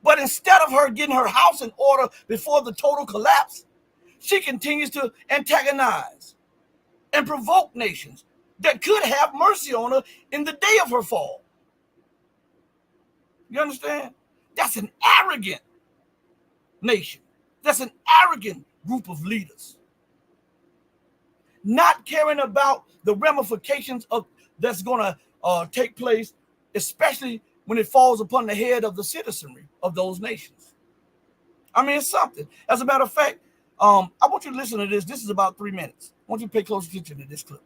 But instead of her getting her house in order before the total collapse, she continues to antagonize and provoke nations that could have mercy on her in the day of her fall. You understand? That's an arrogant nation. That's an arrogant group of leaders. Not caring about the ramifications of that's going to take place, especially when it falls upon the head of the citizenry of those nations. I mean, it's something. As a matter of fact, I want you to listen to this. This is about 3 minutes. I want you to pay close attention to this clip.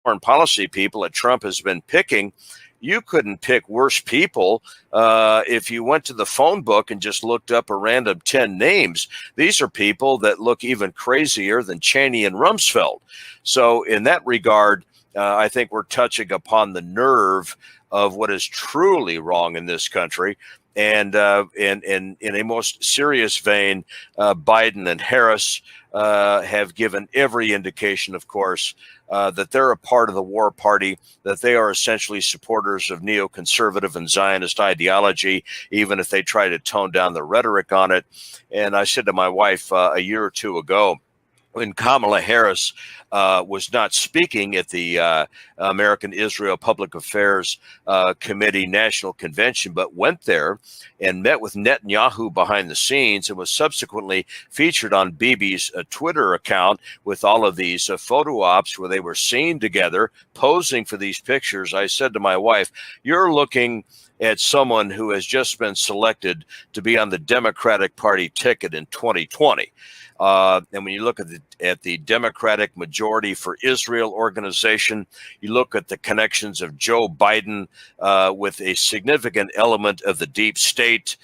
Foreign policy people that Trump has been picking, you couldn't pick worse people if you went to the phone book and just looked up a random 10 names. These are people that look even crazier than Cheney and Rumsfeld. So in that regard, I think we're touching upon the nerve of what is truly wrong in this country. And in a most serious vein, Biden and Harris have given every indication, of course, that they're a part of the war party, that they are essentially supporters of neoconservative and Zionist ideology, even if they try to tone down the rhetoric on it. And I said to my wife a year or two ago, when Kamala Harris was not speaking at the American Israel Public Affairs Committee National Convention, but went there and met with Netanyahu behind the scenes and was subsequently featured on Bibi's Twitter account with all of these photo ops where they were seen together posing for these pictures. I said to my wife, you're looking at someone who has just been selected to be on the Democratic Party ticket in 2020. And when you look at the Democratic Majority for Israel organization, you look at the connections of Joe Biden with a significant element of the deep state,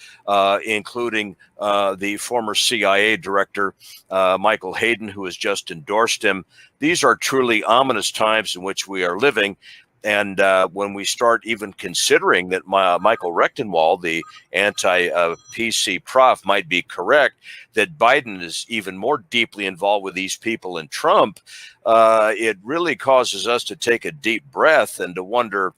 including the former CIA director, Michael Hayden, who has just endorsed him. These are truly ominous times in which we are living. And when we start even considering that Michael Rechtenwald, the anti-PC prof, might be correct, that Biden is even more deeply involved with these people than Trump, it really causes us to take a deep breath and to wonder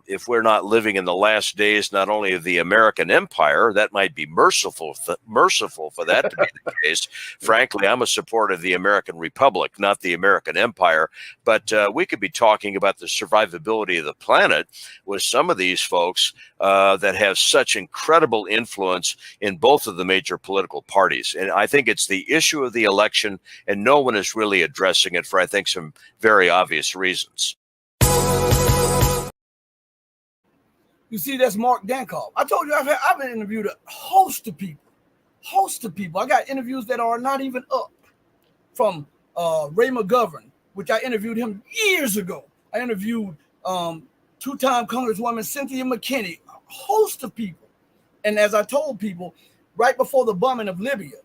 if we're not living in the last days, not only of the American empire, that might be merciful for that to be the case. Frankly, I'm a supporter of the American Republic, not the American empire. But we could be talking about the survivability of the planet with some of these folks that have such incredible influence in both of the major political parties. And I think it's the issue of the election, and no one is really addressing it for, I think, some very obvious reasons. You see, that's Mark Dankoff. I told you I've been interviewed a host of people. I got interviews that are not even up. From Ray McGovern, which I interviewed him years ago. I interviewed two-time Congresswoman Cynthia McKinney, a host of people. And as I told people, right before the bombing of Libya,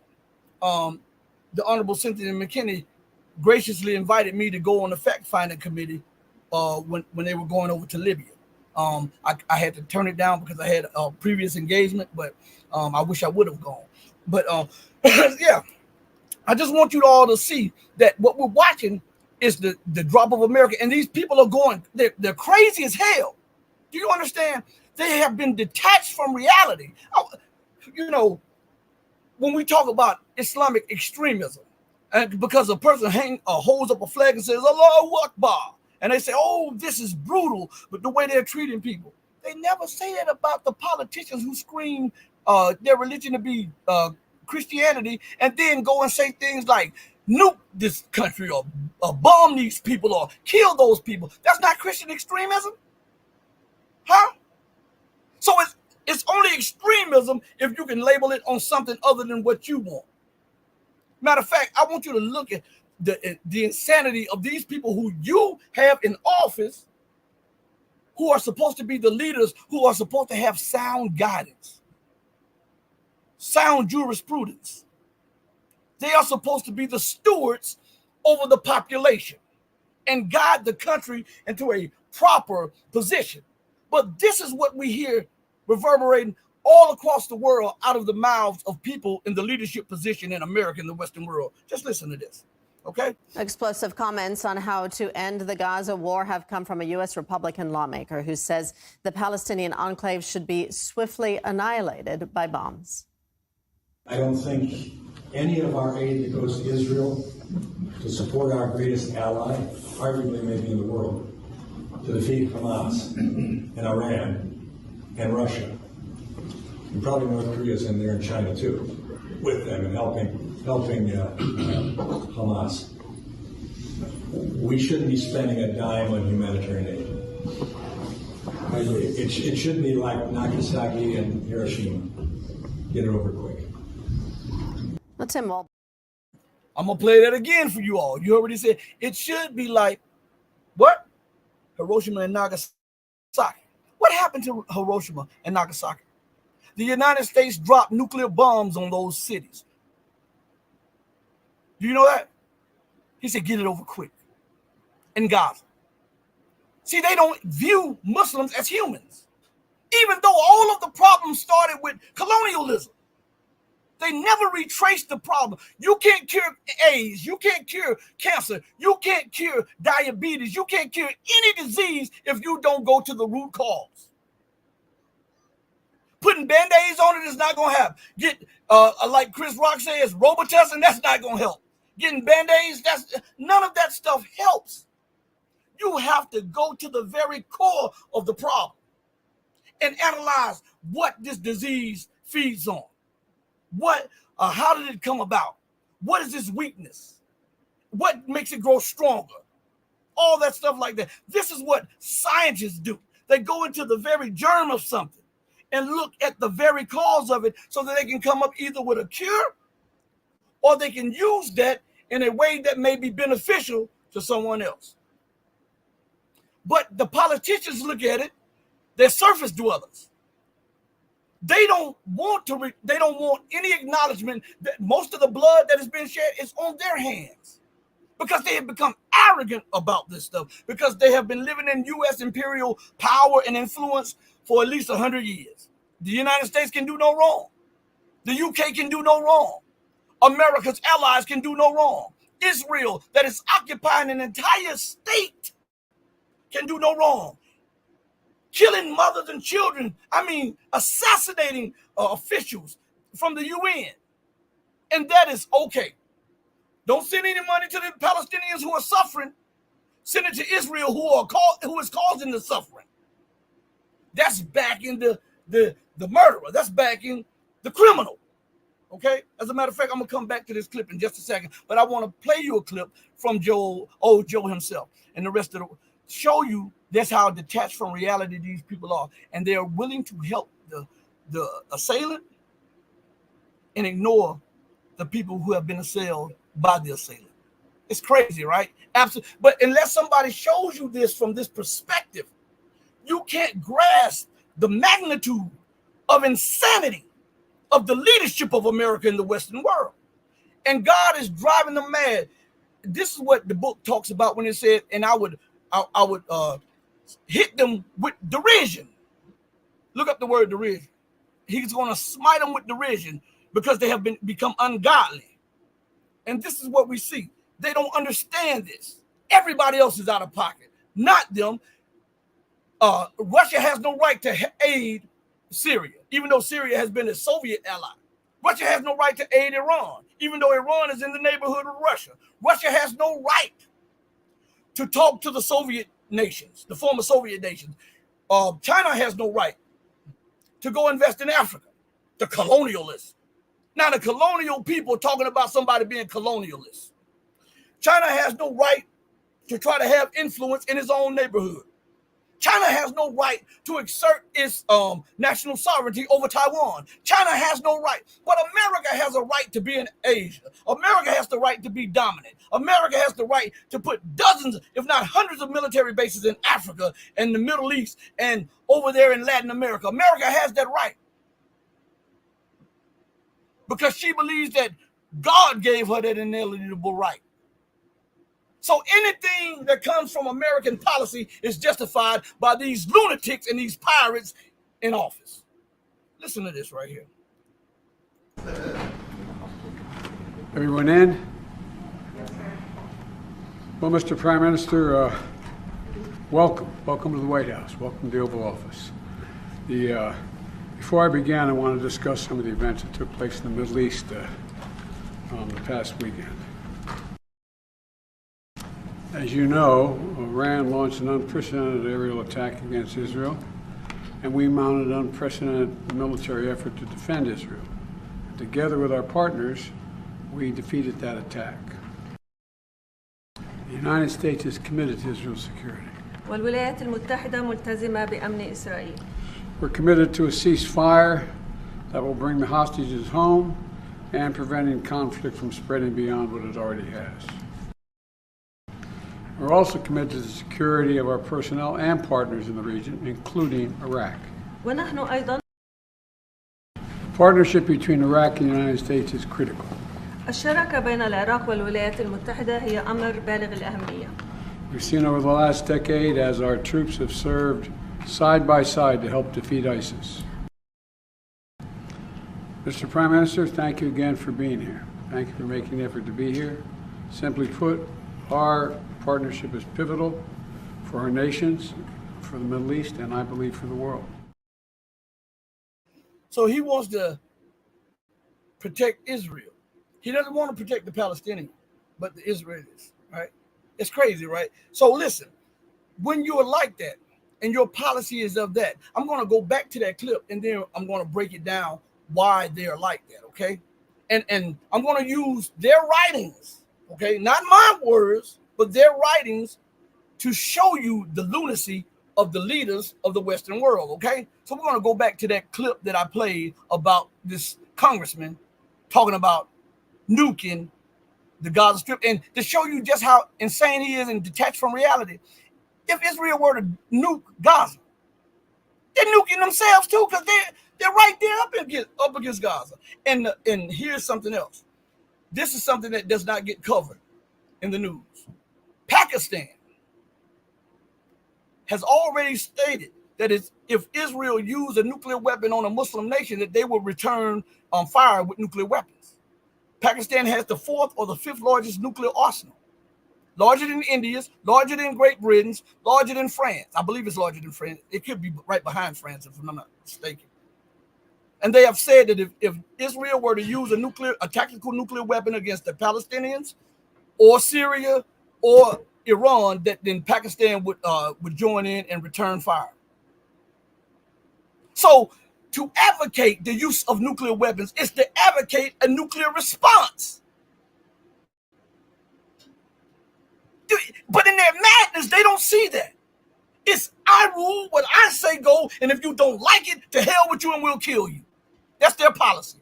the Honorable Cynthia McKinney graciously invited me to go on the fact-finding committee when they were going over to Libya. I had to turn it down because I had a previous engagement, but I wish I would have gone. But yeah, I just want you all to see that what we're watching is the drop of America. And these people are going, they're crazy as hell. Do you understand? They have been detached from reality. You know, when we talk about Islamic extremism, and because a person holds up a flag and says, Allahu Akbar, and they say, oh, this is brutal, but the way they're treating people. They never say that about the politicians who scream their religion to be Christianity and then go and say things like, nuke this country or bomb these people or kill those people. That's not Christian extremism, huh? So it's only extremism if you can label it on something other than what you want. Matter of fact, I want you to look at the insanity of these people who you have in office, who are supposed to be the leaders, who are supposed to have sound guidance, sound jurisprudence. They are supposed to be the stewards over the population and guide the country into a proper position. But this is what we hear reverberating all across the world out of the mouths of people in the leadership position in America and the Western world. Just listen to this, okay? Explosive comments on how to end the Gaza war have come from a U.S. Republican lawmaker who says the Palestinian enclave should be swiftly annihilated by bombs. I don't think any of our aid that goes to Israel to support our greatest ally, arguably maybe in the world, to defeat Hamas and Iran and Russia, and probably North Korea's in there and China too, with them and helping Hamas. We shouldn't be spending a dime on humanitarian aid. It should be like Nagasaki and Hiroshima. Get it over quick. Let's him all. I'm gonna play that again for you all. You already said it should be like what? Hiroshima and Nagasaki. What happened to Hiroshima and Nagasaki? The United States dropped nuclear bombs on those cities. Do you know that? He said, get it over quick. In Gaza. See, they don't view Muslims as humans. Even though all of the problems started with colonialism. They never retraced the problem. You can't cure AIDS. You can't cure cancer. You can't cure diabetes. You can't cure any disease if you don't go to the root cause. Putting Band-Aids on it is not going to help. Get, like Chris Rock says, Robitussin, that's not going to help. Getting Band-Aids, none of that stuff helps. You have to go to the very core of the problem and analyze what this disease feeds on. How did it come about? What is its weakness? What makes it grow stronger? All that stuff like that. This is what scientists do. They go into the very germ of something and look at the very cause of it so that they can come up either with a cure or they can use that in a way that may be beneficial to someone else. But the politicians look at it, they're surface dwellers. They don't want any acknowledgement that most of the blood that has been shed is on their hands because they have become arrogant about this stuff because they have been living in U.S. imperial power and influence for at least 100 years. The United States can do no wrong. The UK can do no wrong. America's allies can do no wrong. Israel, that is occupying an entire state, can do no wrong. Killing mothers and children, assassinating officials from the UN. And that is okay. Don't send any money to the Palestinians who are suffering. Send it to Israel who is causing the suffering. That's backing the murderer. That's backing the criminal. Okay? As a matter of fact, I'm going to come back to this clip in just a second. But I want to play you a clip from Joe himself and the rest of show you that's how detached from reality these people are. And they are willing to help the assailant and ignore the people who have been assailed by the assailant. It's crazy, right? Absolutely. But unless somebody shows you this from this perspective, you can't grasp the magnitude of insanity of the leadership of America in the Western world. And God is driving them mad. This is what the book talks about when it said, and I would hit them with derision. Look up the word derision. He's going to smite them with derision because they have become ungodly. And this is what we see. They don't understand this. Everybody else is out of pocket, not them. Russia has no right to aid Syria, even though Syria has been a Soviet ally. Russia has no right to aid Iran, even though Iran is in the neighborhood of Russia. Russia has no right to talk to the Soviet nations, the former Soviet nations. China has no right to go invest in Africa, the colonialists. Now, the colonial people talking about somebody being colonialist. China has no right to try to have influence in its own neighborhood. China has no right to exert its national sovereignty over Taiwan. China has no right. But America has a right to be in Asia. America has the right to be dominant. America has the right to put dozens, if not hundreds of military bases in Africa and the Middle East and over there in Latin America. America has that right. Because she believes that God gave her that inalienable right. So anything that comes from American policy is justified by these lunatics and these pirates in office. Listen to this right here. Everyone in? Well, Mr. Prime Minister, welcome. Welcome to the White House. Welcome to the Oval Office. Before I begin, I want to discuss some of the events that took place in the Middle East the past weekend. As you know, Iran launched an unprecedented aerial attack against Israel, and we mounted an unprecedented military effort to defend Israel. Together with our partners, we defeated that attack. The United States is committed to Israel's security. والولايات المتحدة ملتزمة بأمن إسرائيل. We're committed to a ceasefire that will bring the hostages home and preventing conflict from spreading beyond what it already has. We're also committed to the security of our personnel and partners in the region, including Iraq. ونحن أيضا Partnership between Iraq and the United States is critical. الشراكة بين العراق والولايات المتحدة هي أمر بالغ الأهمية. We've seen over the last decade as our troops have served side by side to help defeat ISIS. Mr. Prime Minister, thank you again for being here. Thank you for making the effort to be here. Simply put, our partnership is pivotal for our nations, for the Middle East, and I believe for the world. So he wants to protect Israel. He doesn't want to protect the Palestinians, but the Israelis, right? It's crazy, right? So listen, when you're like that and your policy is of that, I'm going to go back to that clip and then I'm going to break it down why they're like that, okay? And I'm going to use their writings, okay? Not my words, but their writings to show you the lunacy of the leaders of the Western world, okay? So we're going to go back to that clip that I played about this congressman talking about nuking the Gaza Strip and to show you just how insane he is and detached from reality. If Israel were to nuke Gaza, they're nuking themselves too because they're right there up against Gaza. And here's something else. This is something that does not get covered in the news. Pakistan has already stated that if Israel used a nuclear weapon on a Muslim nation, that they will return fire with nuclear weapons. Pakistan has the 4th or the 5th largest nuclear arsenal, larger than India's, larger than Great Britain's, larger than France. I believe it's larger than France. It could be right behind France, if I'm not mistaken. And they have said that if Israel were to use a tactical nuclear weapon against the Palestinians or Syria or Iran, that then Pakistan would join in and return fire. So to advocate the use of nuclear weapons is to advocate a nuclear response. But in their madness, they don't see that. It's I rule, what I say go, and if you don't like it, to hell with you and we'll kill you. That's their policy.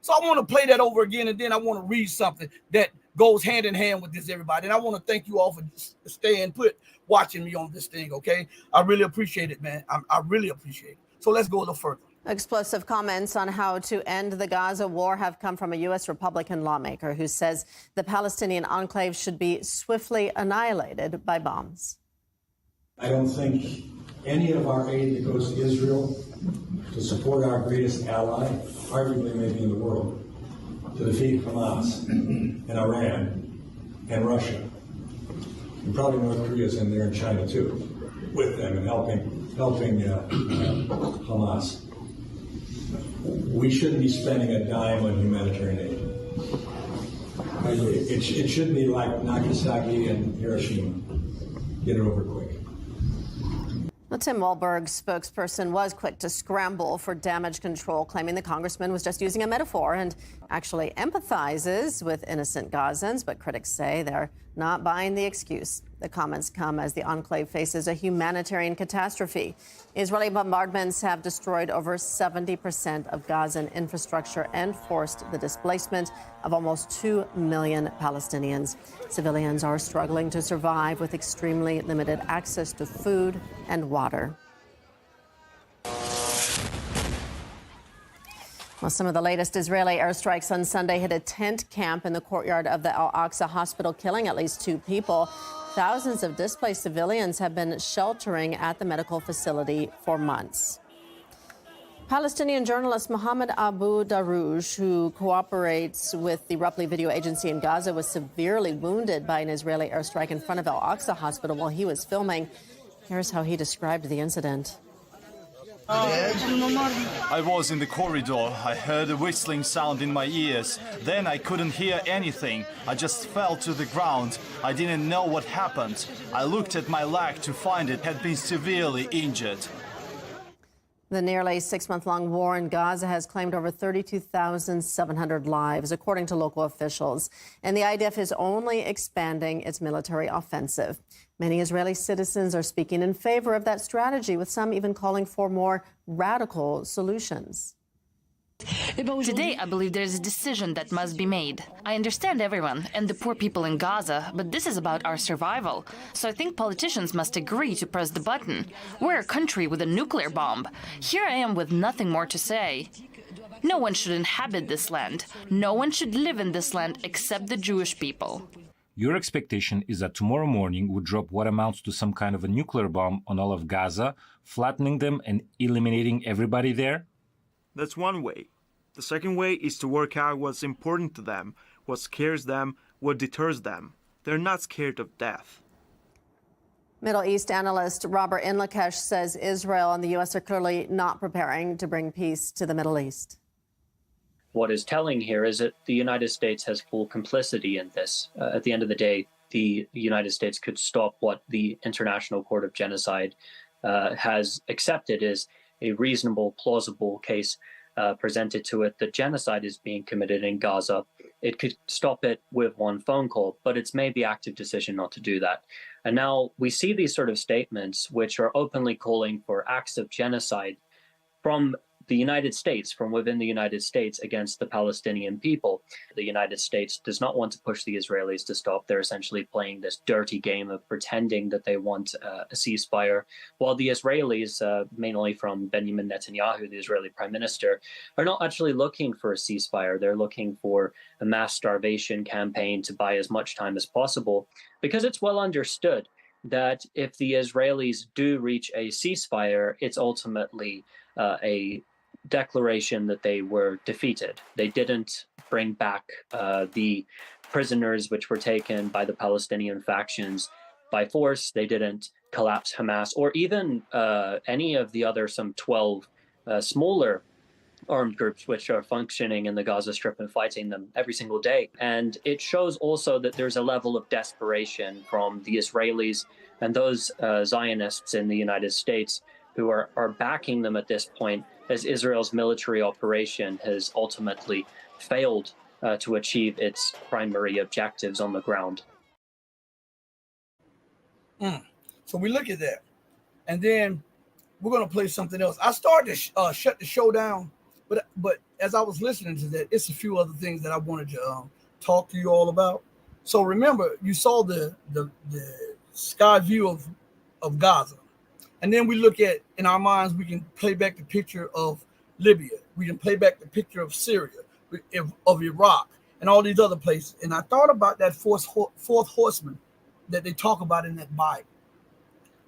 So I want to play that over again, and then I want to read something that goes hand in hand with this, everybody. And I want to thank you all for staying put, watching me on this thing, okay? I really appreciate it, man. I really appreciate it. So let's go a little further. Explosive comments on how to end the Gaza war have come from a U.S. Republican lawmaker who says the Palestinian enclave should be swiftly annihilated by bombs. I don't think any of our aid that goes to Israel to support our greatest ally, arguably maybe in the world, to defeat Hamas and Iran and Russia, and probably North Korea's in there and China too, with them and helping Hamas. We shouldn't be spending a dime on humanitarian aid. It should be like Nagasaki and Hiroshima. Get it over quick. Now, Well, Tim Walberg's spokesperson was quick to scramble for damage control, claiming the congressman was just using a metaphor and actually empathizes with innocent Gazans. But critics say they're not buying the excuse. The comments come as the enclave faces a humanitarian catastrophe. Israeli bombardments have destroyed over 70% of Gazan infrastructure and forced the displacement of almost 2 million Palestinians. Civilians are struggling to survive with extremely limited access to food and water. Well, some of the latest Israeli airstrikes on Sunday hit a tent camp in the courtyard of the Al-Aqsa hospital, killing at least 2 people. Thousands of displaced civilians have been sheltering at the medical facility for months. Palestinian journalist Mohammed Abu Darouj, who cooperates with the Ripley video agency in Gaza, was severely wounded by an Israeli airstrike in front of Al-Aqsa hospital while he was filming. Here's how he described the incident. I was in the corridor. I heard a whistling sound in my ears. Then I couldn't hear anything. I just fell to the ground. I didn't know what happened. I looked at my leg to find it had been severely injured. The nearly 6-month-long war in Gaza has claimed over 32,700 lives, according to local officials. And the IDF is only expanding its military offensive. Many Israeli citizens are speaking in favor of that strategy, with some even calling for more radical solutions. Today, I believe there is a decision that must be made. I understand everyone and the poor people in Gaza, but this is about our survival. So I think politicians must agree to press the button. We're a country with a nuclear bomb. Here I am with nothing more to say. No one should inhabit this land. No one should live in this land except the Jewish people. Your expectation is that tomorrow morning would drop what amounts to some kind of a nuclear bomb on all of Gaza, flattening them and eliminating everybody there? That's one way. The second way is to work out what's important to them, what scares them, what deters them. They're not scared of death. Middle East analyst Robert Inlakesh says Israel and the U.S. are clearly not preparing to bring peace to the Middle East. What is telling here is that the United States has full complicity in this. At the end of the day, the United States could stop what the International Court of Genocide has accepted as a reasonable, plausible case presented to it that genocide is being committed in Gaza. It could stop it with one phone call, but it's made the active decision not to do that. And now we see these sort of statements which are openly calling for acts of genocide from the United States, from within the United States against the Palestinian people. The United States does not want to push the Israelis to stop. They're essentially playing this dirty game of pretending that they want a ceasefire, while the Israelis, mainly from Benjamin Netanyahu, the Israeli prime minister, are not actually looking for a ceasefire. They're looking for a mass starvation campaign to buy as much time as possible, because it's well understood that if the Israelis do reach a ceasefire, it's ultimately a declaration that they were defeated. They didn't bring back the prisoners which were taken by the Palestinian factions by force. They didn't collapse Hamas or even any of the other some 12 smaller armed groups which are functioning in the Gaza Strip and fighting them every single day. And it shows also that there's a level of desperation from the Israelis and those Zionists in the United States who are backing them at this point, as Israel's military operation has ultimately failed to achieve its primary objectives on the ground. So we look at that, and then we're going to play something else. I started to shut the show down, but as I was listening to that, it's a few other things that I wanted to talk to you all about. So remember, you saw the sky view of Gaza. And then we look at, in our minds, we can play back the picture of Libya. We can play back the picture of Syria, of Iraq, and all these other places. And I thought about that fourth horseman that they talk about in that Bible,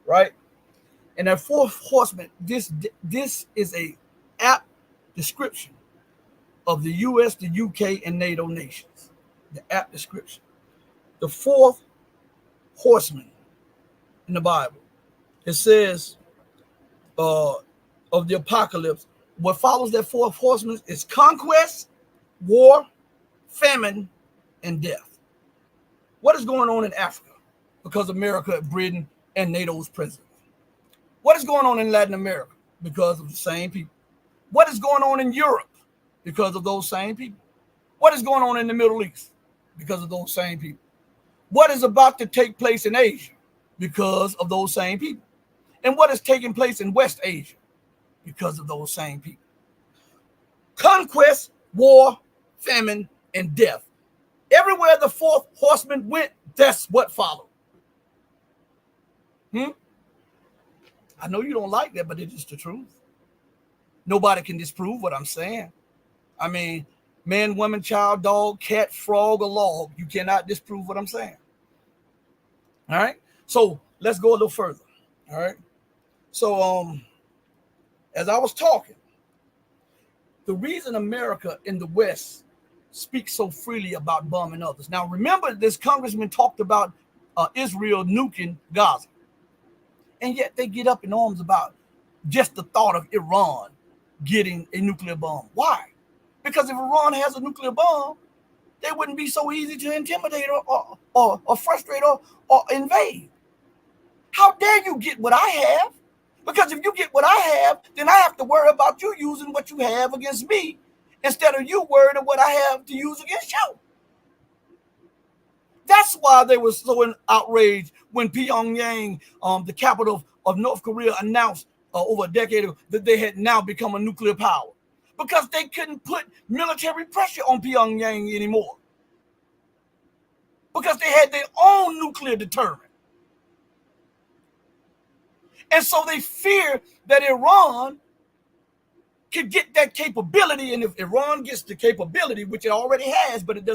right? And that fourth horseman, this is a apt description of the U.S., the U.K., and NATO nations. The apt description. The fourth horseman in the Bible. It says of the apocalypse, what follows that fourth horseman is conquest, war, famine, and death. What is going on in Africa? Because America, Britain, and NATO is present. What is going on in Latin America? Because of the same people. What is going on in Europe? Because of those same people. What is going on in the Middle East? Because of those same people. What is about to take place in Asia? Because of those same people. And what is taking place in West Asia? Because of those same people. Conquest, war, famine, and death. Everywhere the fourth horseman went, that's what followed. I know you don't like that, but it is the truth. Nobody can disprove what I'm saying. I mean, man, woman, child, dog, cat, frog, or log. You cannot disprove what I'm saying. All right. So let's go a little further. All right. So as I was talking, the reason America in the West speaks so freely about bombing others. Now, remember, this congressman talked about Israel nuking Gaza. And yet they get up in arms about just the thought of Iran getting a nuclear bomb. Why? Because if Iran has a nuclear bomb, they wouldn't be so easy to intimidate or frustrate or invade. How dare you get what I have? Because if you get what I have, then I have to worry about you using what you have against me instead of you worried of what I have to use against you. That's why they were so outraged when Pyongyang, the capital of North Korea, announced over a decade ago that they had now become a nuclear power. Because they couldn't put military pressure on Pyongyang anymore. Because they had their own nuclear deterrent. And so they fear that Iran could get that capability. And if Iran gets the capability, which it already has, but it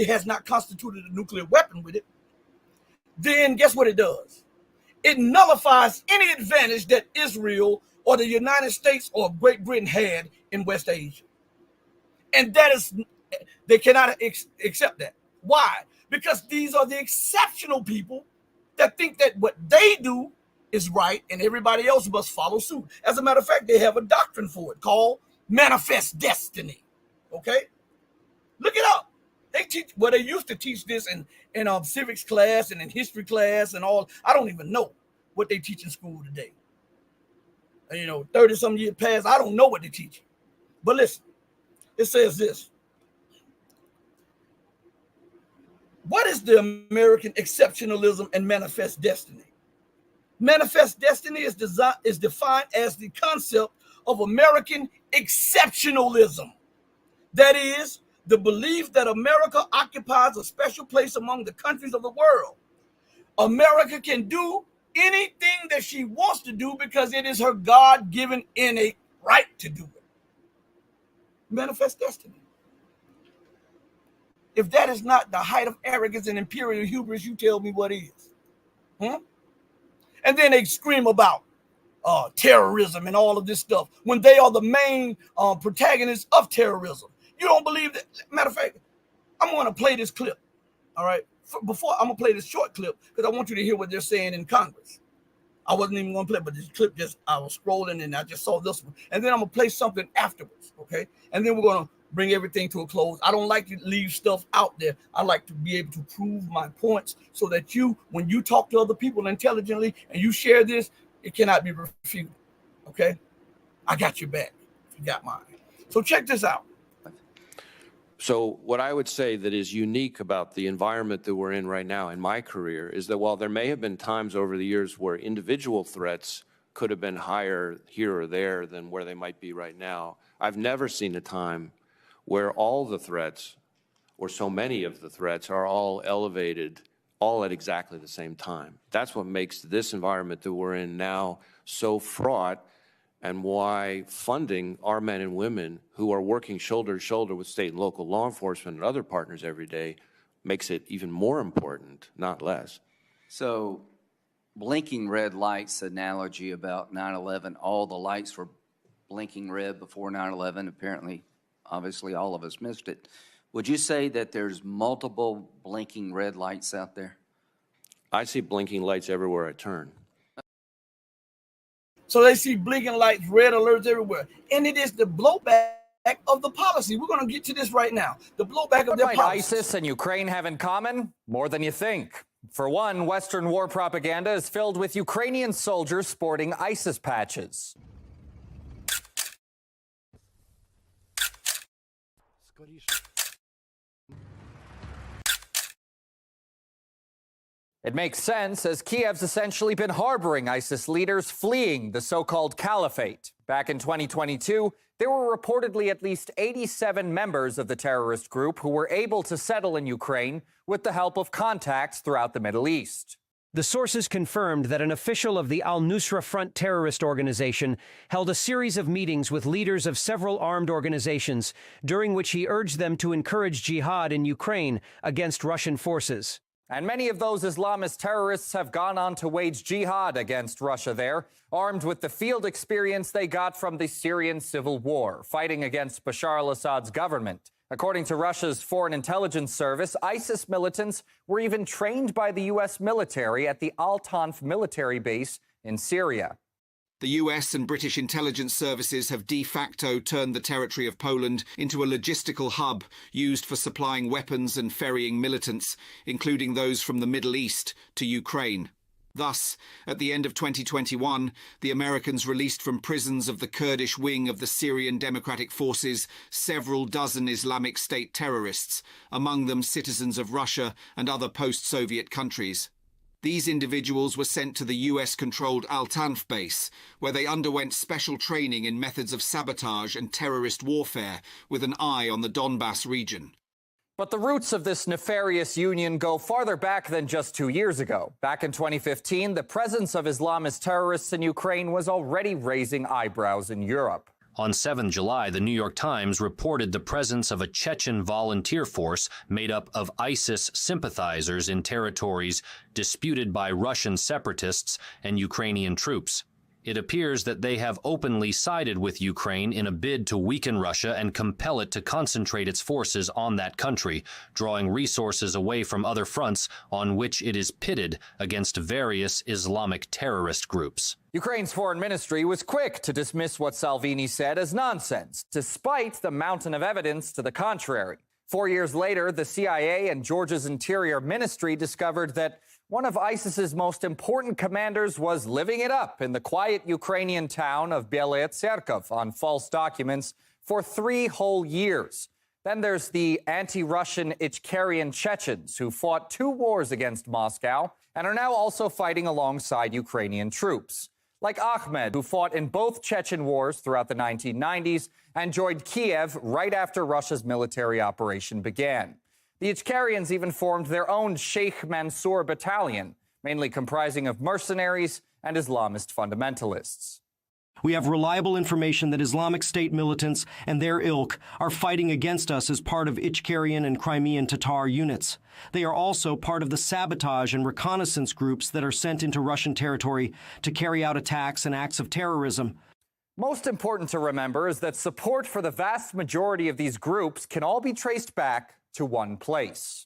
has not constituted a nuclear weapon with it, then guess what it does? It nullifies any advantage that Israel or the United States or Great Britain had in West Asia. And they cannot accept that. Why? Because these are the exceptional people that think that what they do is right and everybody else must follow suit. As a matter of fact, they have a doctrine for it called manifest destiny. Okay? Look it up. They used to teach this in civics class and in history class and all. I don't even know what they teach in school today. 30-some years past, I don't know what they teach. But listen, it says this. What is the American exceptionalism and manifest destiny? Manifest destiny is defined as the concept of American exceptionalism. That is, the belief that America occupies a special place among the countries of the world. America can do anything that she wants to do because it is her God-given innate right to do it. Manifest destiny. If that is not the height of arrogance and imperial hubris, you tell me what is. And then they scream about terrorism and all of this stuff when they are the main protagonists of terrorism. You don't believe that? Matter of fact, I'm going to play this clip. All right. Before I'm going to play this short clip because I want you to hear what they're saying in Congress. I wasn't even going to play, but this clip I was scrolling and I just saw this one. And then I'm going to play something afterwards. Okay. And then we're going to bring everything to a close. I don't like to leave stuff out there. I like to be able to prove my points so that when you talk to other people intelligently and you share this, it cannot be refuted. Okay? I got your back. You got mine. So check this out. So what I would say that is unique about the environment that we're in right now in my career is that while there may have been times over the years where individual threats could have been higher here or there than where they might be right now, I've never seen a time where all the threats, or so many of the threats, are all elevated, all at exactly the same time. That's what makes this environment that we're in now so fraught, and why funding our men and women who are working shoulder to shoulder with state and local law enforcement and other partners every day makes it even more important, not less. So, blinking red lights analogy about 9/11, all the lights were blinking red before 9/11, apparently. Obviously, all of us missed it. Would you say that there's multiple blinking red lights out there? I see blinking lights everywhere I turn. So they see blinking lights, red alerts everywhere. And it is the blowback of the policy. We're going to get to this right now. The blowback of their policy. ISIS and Ukraine have in common? More than you think. For one, Western war propaganda is filled with Ukrainian soldiers sporting ISIS patches. It makes sense, as Kiev's essentially been harboring ISIS leaders fleeing the so-called caliphate. Back in 2022, there were reportedly at least 87 members of the terrorist group who were able to settle in Ukraine with the help of contacts throughout the Middle East. The sources confirmed that an official of the Al-Nusra Front terrorist organization held a series of meetings with leaders of several armed organizations, during which he urged them to encourage jihad in Ukraine against Russian forces. And many of those Islamist terrorists have gone on to wage jihad against Russia there, armed with the field experience they got from the Syrian civil war, fighting against Bashar al-Assad's government. According to Russia's Foreign Intelligence Service, ISIS militants were even trained by the U.S. military at the Al-Tanf military base in Syria. The US and British intelligence services have de facto turned the territory of Poland into a logistical hub used for supplying weapons and ferrying militants, including those from the Middle East, to Ukraine. Thus, at the end of 2021, the Americans released from prisons of the Kurdish wing of the Syrian Democratic Forces several dozen Islamic State terrorists, among them citizens of Russia and other post-Soviet countries. These individuals were sent to the US-controlled Al-Tanf base, where they underwent special training in methods of sabotage and terrorist warfare, with an eye on the Donbass region. But the roots of this nefarious union go farther back than just 2 years ago. Back in 2015, the presence of Islamist terrorists in Ukraine was already raising eyebrows in Europe. On 7 July, the New York Times reported the presence of a Chechen volunteer force made up of ISIS sympathizers in territories disputed by Russian separatists and Ukrainian troops. It appears that they have openly sided with Ukraine in a bid to weaken Russia and compel it to concentrate its forces on that country, drawing resources away from other fronts on which it is pitted against various Islamic terrorist groups. Ukraine's foreign ministry was quick to dismiss what Salvini said as nonsense, despite the mountain of evidence to the contrary. 4 years later, the CIA and Georgia's Interior Ministry discovered that one of ISIS's most important commanders was living it up in the quiet Ukrainian town of Belaya Tserkov on false documents for 3 whole years. Then there's the anti-Russian Ichkerian Chechens who fought 2 wars against Moscow and are now also fighting alongside Ukrainian troops. Like Ahmed, who fought in both Chechen wars throughout the 1990s and joined Kiev right after Russia's military operation began. The Ichkerians even formed their own Sheikh Mansour battalion, mainly comprising of mercenaries and Islamist fundamentalists. We have reliable information that Islamic State militants and their ilk are fighting against us as part of Ichkerian and Crimean Tatar units. They are also part of the sabotage and reconnaissance groups that are sent into Russian territory to carry out attacks and acts of terrorism. Most important to remember is that support for the vast majority of these groups can all be traced back to one place.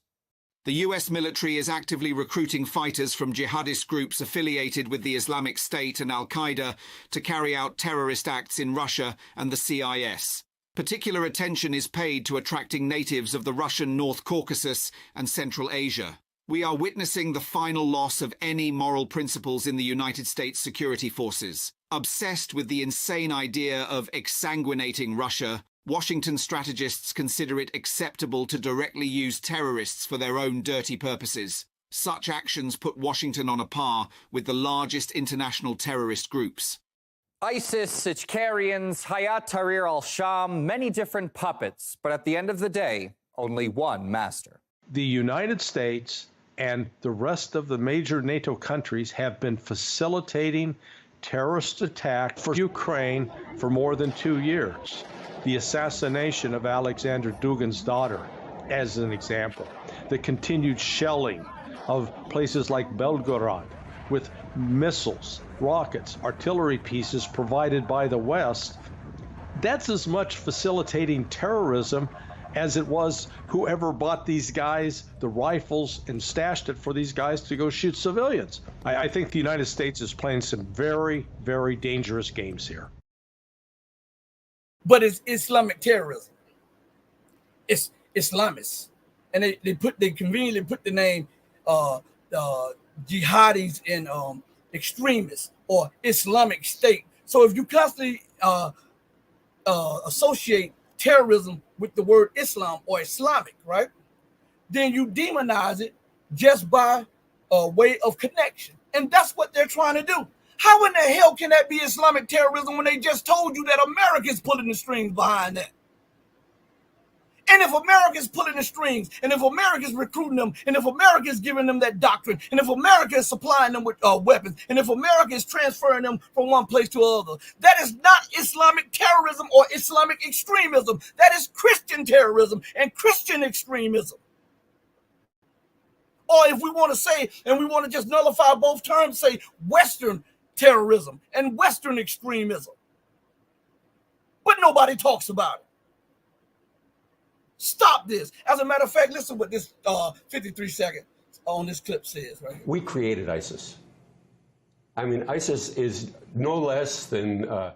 The US military is actively recruiting fighters from jihadist groups affiliated with the Islamic State and Al-Qaeda to carry out terrorist acts in Russia and the CIS. Particular attention is paid to attracting natives of the Russian North Caucasus and Central Asia. We are witnessing the final loss of any moral principles in the United States security forces. Obsessed with the insane idea of exsanguinating Russia, Washington strategists consider it acceptable to directly use terrorists for their own dirty purposes. Such actions put Washington on a par with the largest international terrorist groups. ISIS, Ichkerians, Hayat Tahrir al-Sham, many different puppets, but at the end of the day, only one master. The United States and the rest of the major NATO countries have been facilitating terrorist attack for Ukraine for more than 2 years. The assassination of Alexander Dugin's daughter, as an example. The continued shelling of places like Belgorod with missiles, rockets, artillery pieces provided by the West. That's as much facilitating terrorism as it was whoever bought these guys the rifles and stashed it for these guys to go shoot civilians. I think the United States is playing some very, very dangerous games here. But it's Islamic terrorism. It's Islamists. And they conveniently put the name jihadis and extremists or Islamic State. So if you constantly associate terrorism with the word Islam or Islamic, right, then you demonize it just by way of connection. And that's what they're trying to do. How in the hell can that be Islamic terrorism when they just told you that America's pulling the strings behind that? And if America's pulling the strings, and if America's recruiting them, and if America's giving them that doctrine, and if America is supplying them with weapons, and if America is transferring them from one place to another, that is not Islamic terrorism or Islamic extremism. That is Christian terrorism and Christian extremism. Or if we want to say, and we want to just nullify both terms, say Western terrorism and Western extremism. But nobody talks about it. Stop this. As a matter of fact, listen what this 53 seconds on this clip says right here. We created ISIS. I mean, ISIS is no less than... Right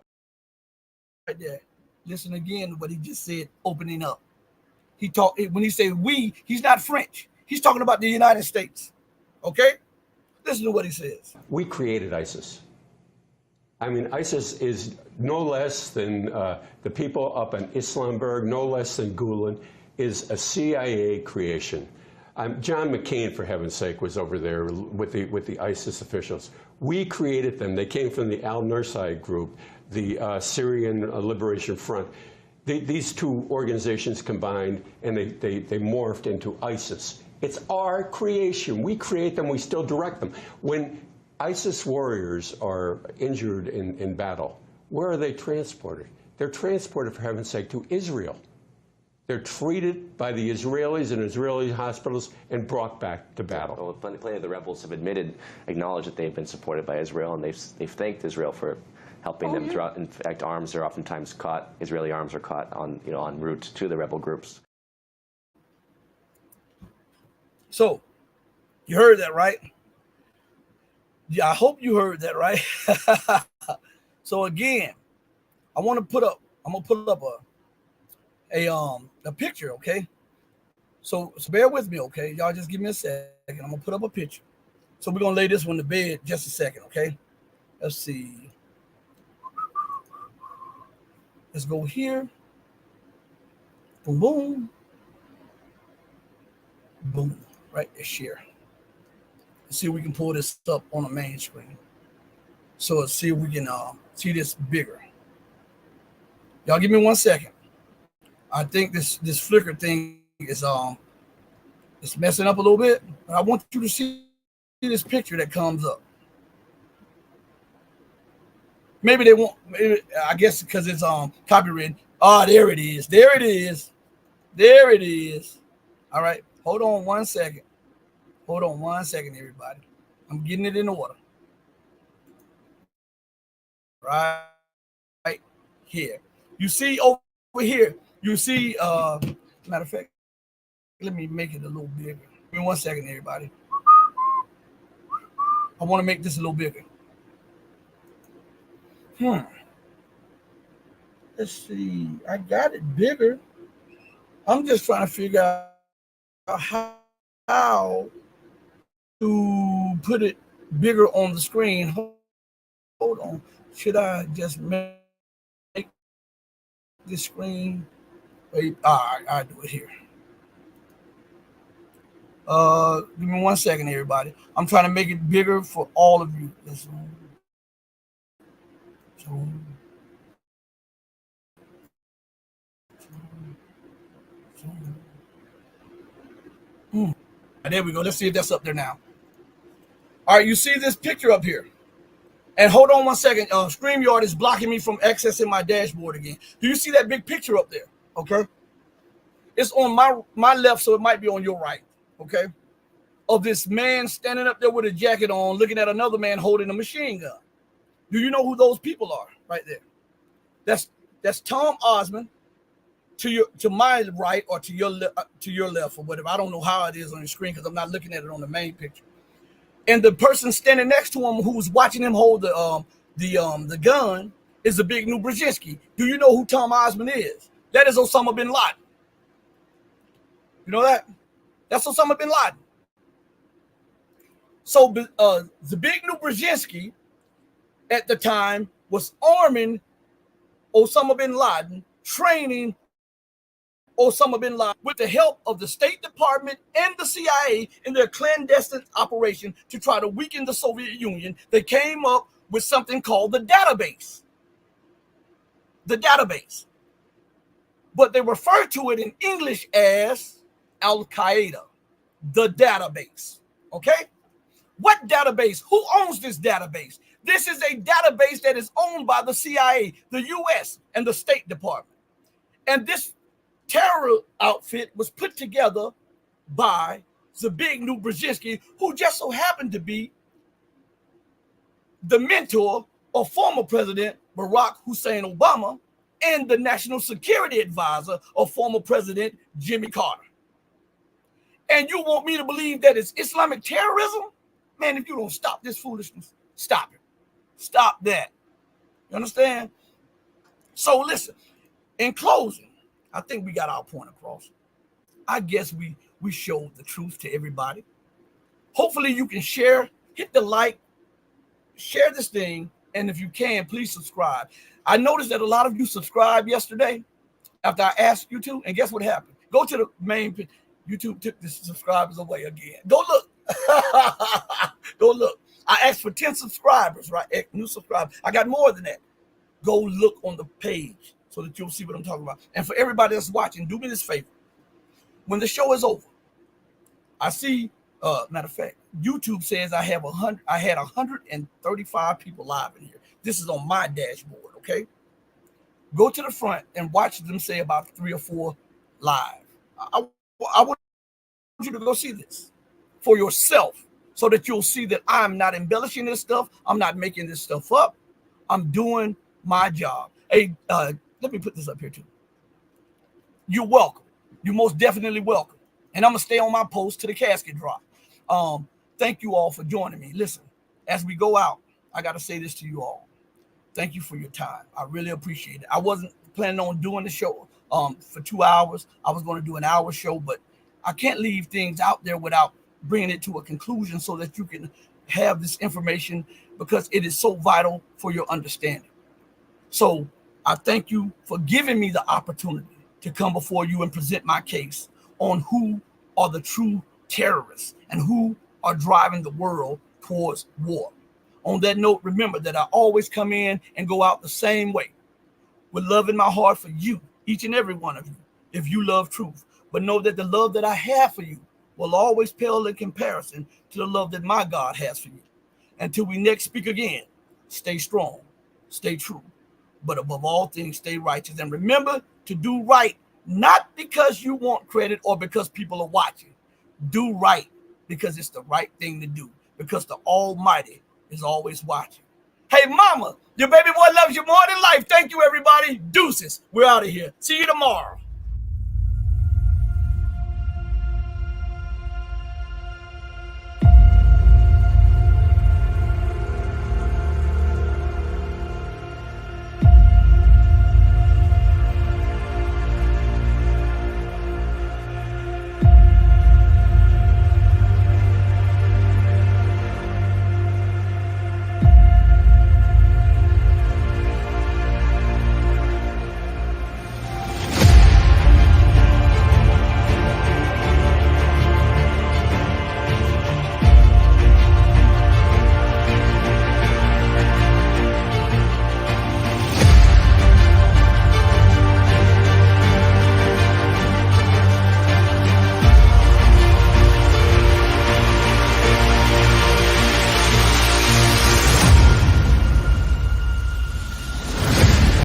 there. Listen again to what he just said, opening up. When he said we, he's not French. He's talking about the United States. Okay? Listen to what he says. We created ISIS. I mean, ISIS is no less than the people up in Islamberg, no less than Gulen, is a CIA creation. John McCain, for heaven's sake, was over there with the ISIS officials. We created them. They came from the Al-Nusra group, the Syrian Liberation Front. These two organizations combined, and they morphed into ISIS. It's our creation. We create them. We still direct them. When ISIS warriors are injured in battle, where are they transported? They're transported, for heaven's sake, to Israel. They're treated by the Israelis in Israeli hospitals and brought back to battle. Well, plenty of the rebels have acknowledged that they've been supported by Israel, and they've thanked Israel for helping them. Yeah. In fact, arms are oftentimes caught. Israeli arms are caught on en route to the rebel groups. So, you heard that, right? Yeah, I hope you heard that, right? So again, I'm gonna put up a picture, okay? So bear with me, okay? Y'all just give me a second. I'm gonna put up a picture. So we're gonna lay this one to bed just a second, okay? Let's see. Let's go here. Boom, boom. Boom. Right there, share. Let's see if we can pull this up on the main screen. So let's see if we can see this bigger. Y'all give me 1 second. I think this flicker thing is it's messing up a little bit, but I want you to see this picture that comes up. Maybe they won't. Maybe, I guess because it's copyrighted. Oh, there it is. There it is. There it is. All right. Hold on 1 second. Hold on 1 second, everybody. I'm getting it in order. Right here. You see over here. You see, matter of fact, let me make it a little bigger. Give me 1 second, everybody. I want to make this a little bigger. Let's see. I got it bigger. I'm just trying to figure out how to put it bigger on the screen. Hold on. Should I just make the screen? Wait, I'll do it here. Give me 1 second, everybody. I'm trying to make it bigger for all of you. There we go. Let's see if that's up there now. All right, you see this picture up here. And hold on 1 second. StreamYard is blocking me from accessing my dashboard again. Do you see that big picture up there? Okay. It's on my left, so it might be on your right. Okay. Of this man standing up there with a jacket on, looking at another man holding a machine gun. Do you know who those people are right there? That's Tom Osmond to my right or to your left or whatever. I don't know how it is on your screen because I'm not looking at it on the main picture. And the person standing next to him who's watching him hold the gun is the big new Brzezinski. Do you know who Tom Osmond is? That is Osama bin Laden. You know that? That's Osama bin Laden. So Zbigniew Brzezinski at the time was arming Osama bin Laden, training Osama bin Laden with the help of the State Department and the CIA in their clandestine operation to try to weaken the Soviet Union. They came up with something called the database. The database. But they refer to it in English as Al-Qaeda, the database. Okay? What database? Who owns this database? This is a database that is owned by the CIA, the US, and the State Department. And this terror outfit was put together by Zbigniew Brzezinski, who just so happened to be the mentor of former President Barack Hussein Obama and the national security advisor of former President Jimmy Carter. And you want me to believe that it's Islamic terrorism? Man, if you don't stop this foolishness, stop it. Stop that. You understand? So listen, in closing, I think we got our point across. I guess we showed the truth to everybody. Hopefully you can share, hit the like, share this thing, and if you can, please subscribe. I noticed that a lot of you subscribed yesterday after I asked you to, and guess what happened? Go to the main page. YouTube took the subscribers away again. Go look. Go look. I asked for 10 subscribers, right? New subscribers. I got more than that. Go look on the page so that you'll see what I'm talking about. And for everybody that's watching, do me this favor. When the show is over, I see, matter of fact, YouTube says I had 135 people live in here. This is on my dashboard, okay? Go to the front and watch them say about 3 or 4 live. I want you to go see this for yourself so that you'll see that I'm not embellishing this stuff. I'm not making this stuff up. I'm doing my job. Hey, let me put this up here too. You're welcome. You're most definitely welcome. And I'm going to stay on my post to the casket drop. Thank you all for joining me. Listen, as we go out, I got to say this to you all. Thank you for your time. I really appreciate it. I wasn't planning on doing the show for 2 hours. I was going to do an hour show, but I can't leave things out there without bringing it to a conclusion so that you can have this information because it is so vital for your understanding. So I thank you for giving me the opportunity to come before you and present my case on who are the true terrorists and who are driving the world towards war. On that note, remember that I always come in and go out the same way, with love in my heart for you, each and every one of you, if you love truth. But know that the love that I have for you will always pale in comparison to the love that my God has for you. Until we next speak again, stay strong, stay true, but above all things, stay righteous. And remember to do right, not because you want credit or because people are watching. Do right because it's the right thing to do, because the Almighty is always watching. Hey, mama, your baby boy loves you more than life. Thank you, everybody. Deuces. We're out of here. See you tomorrow.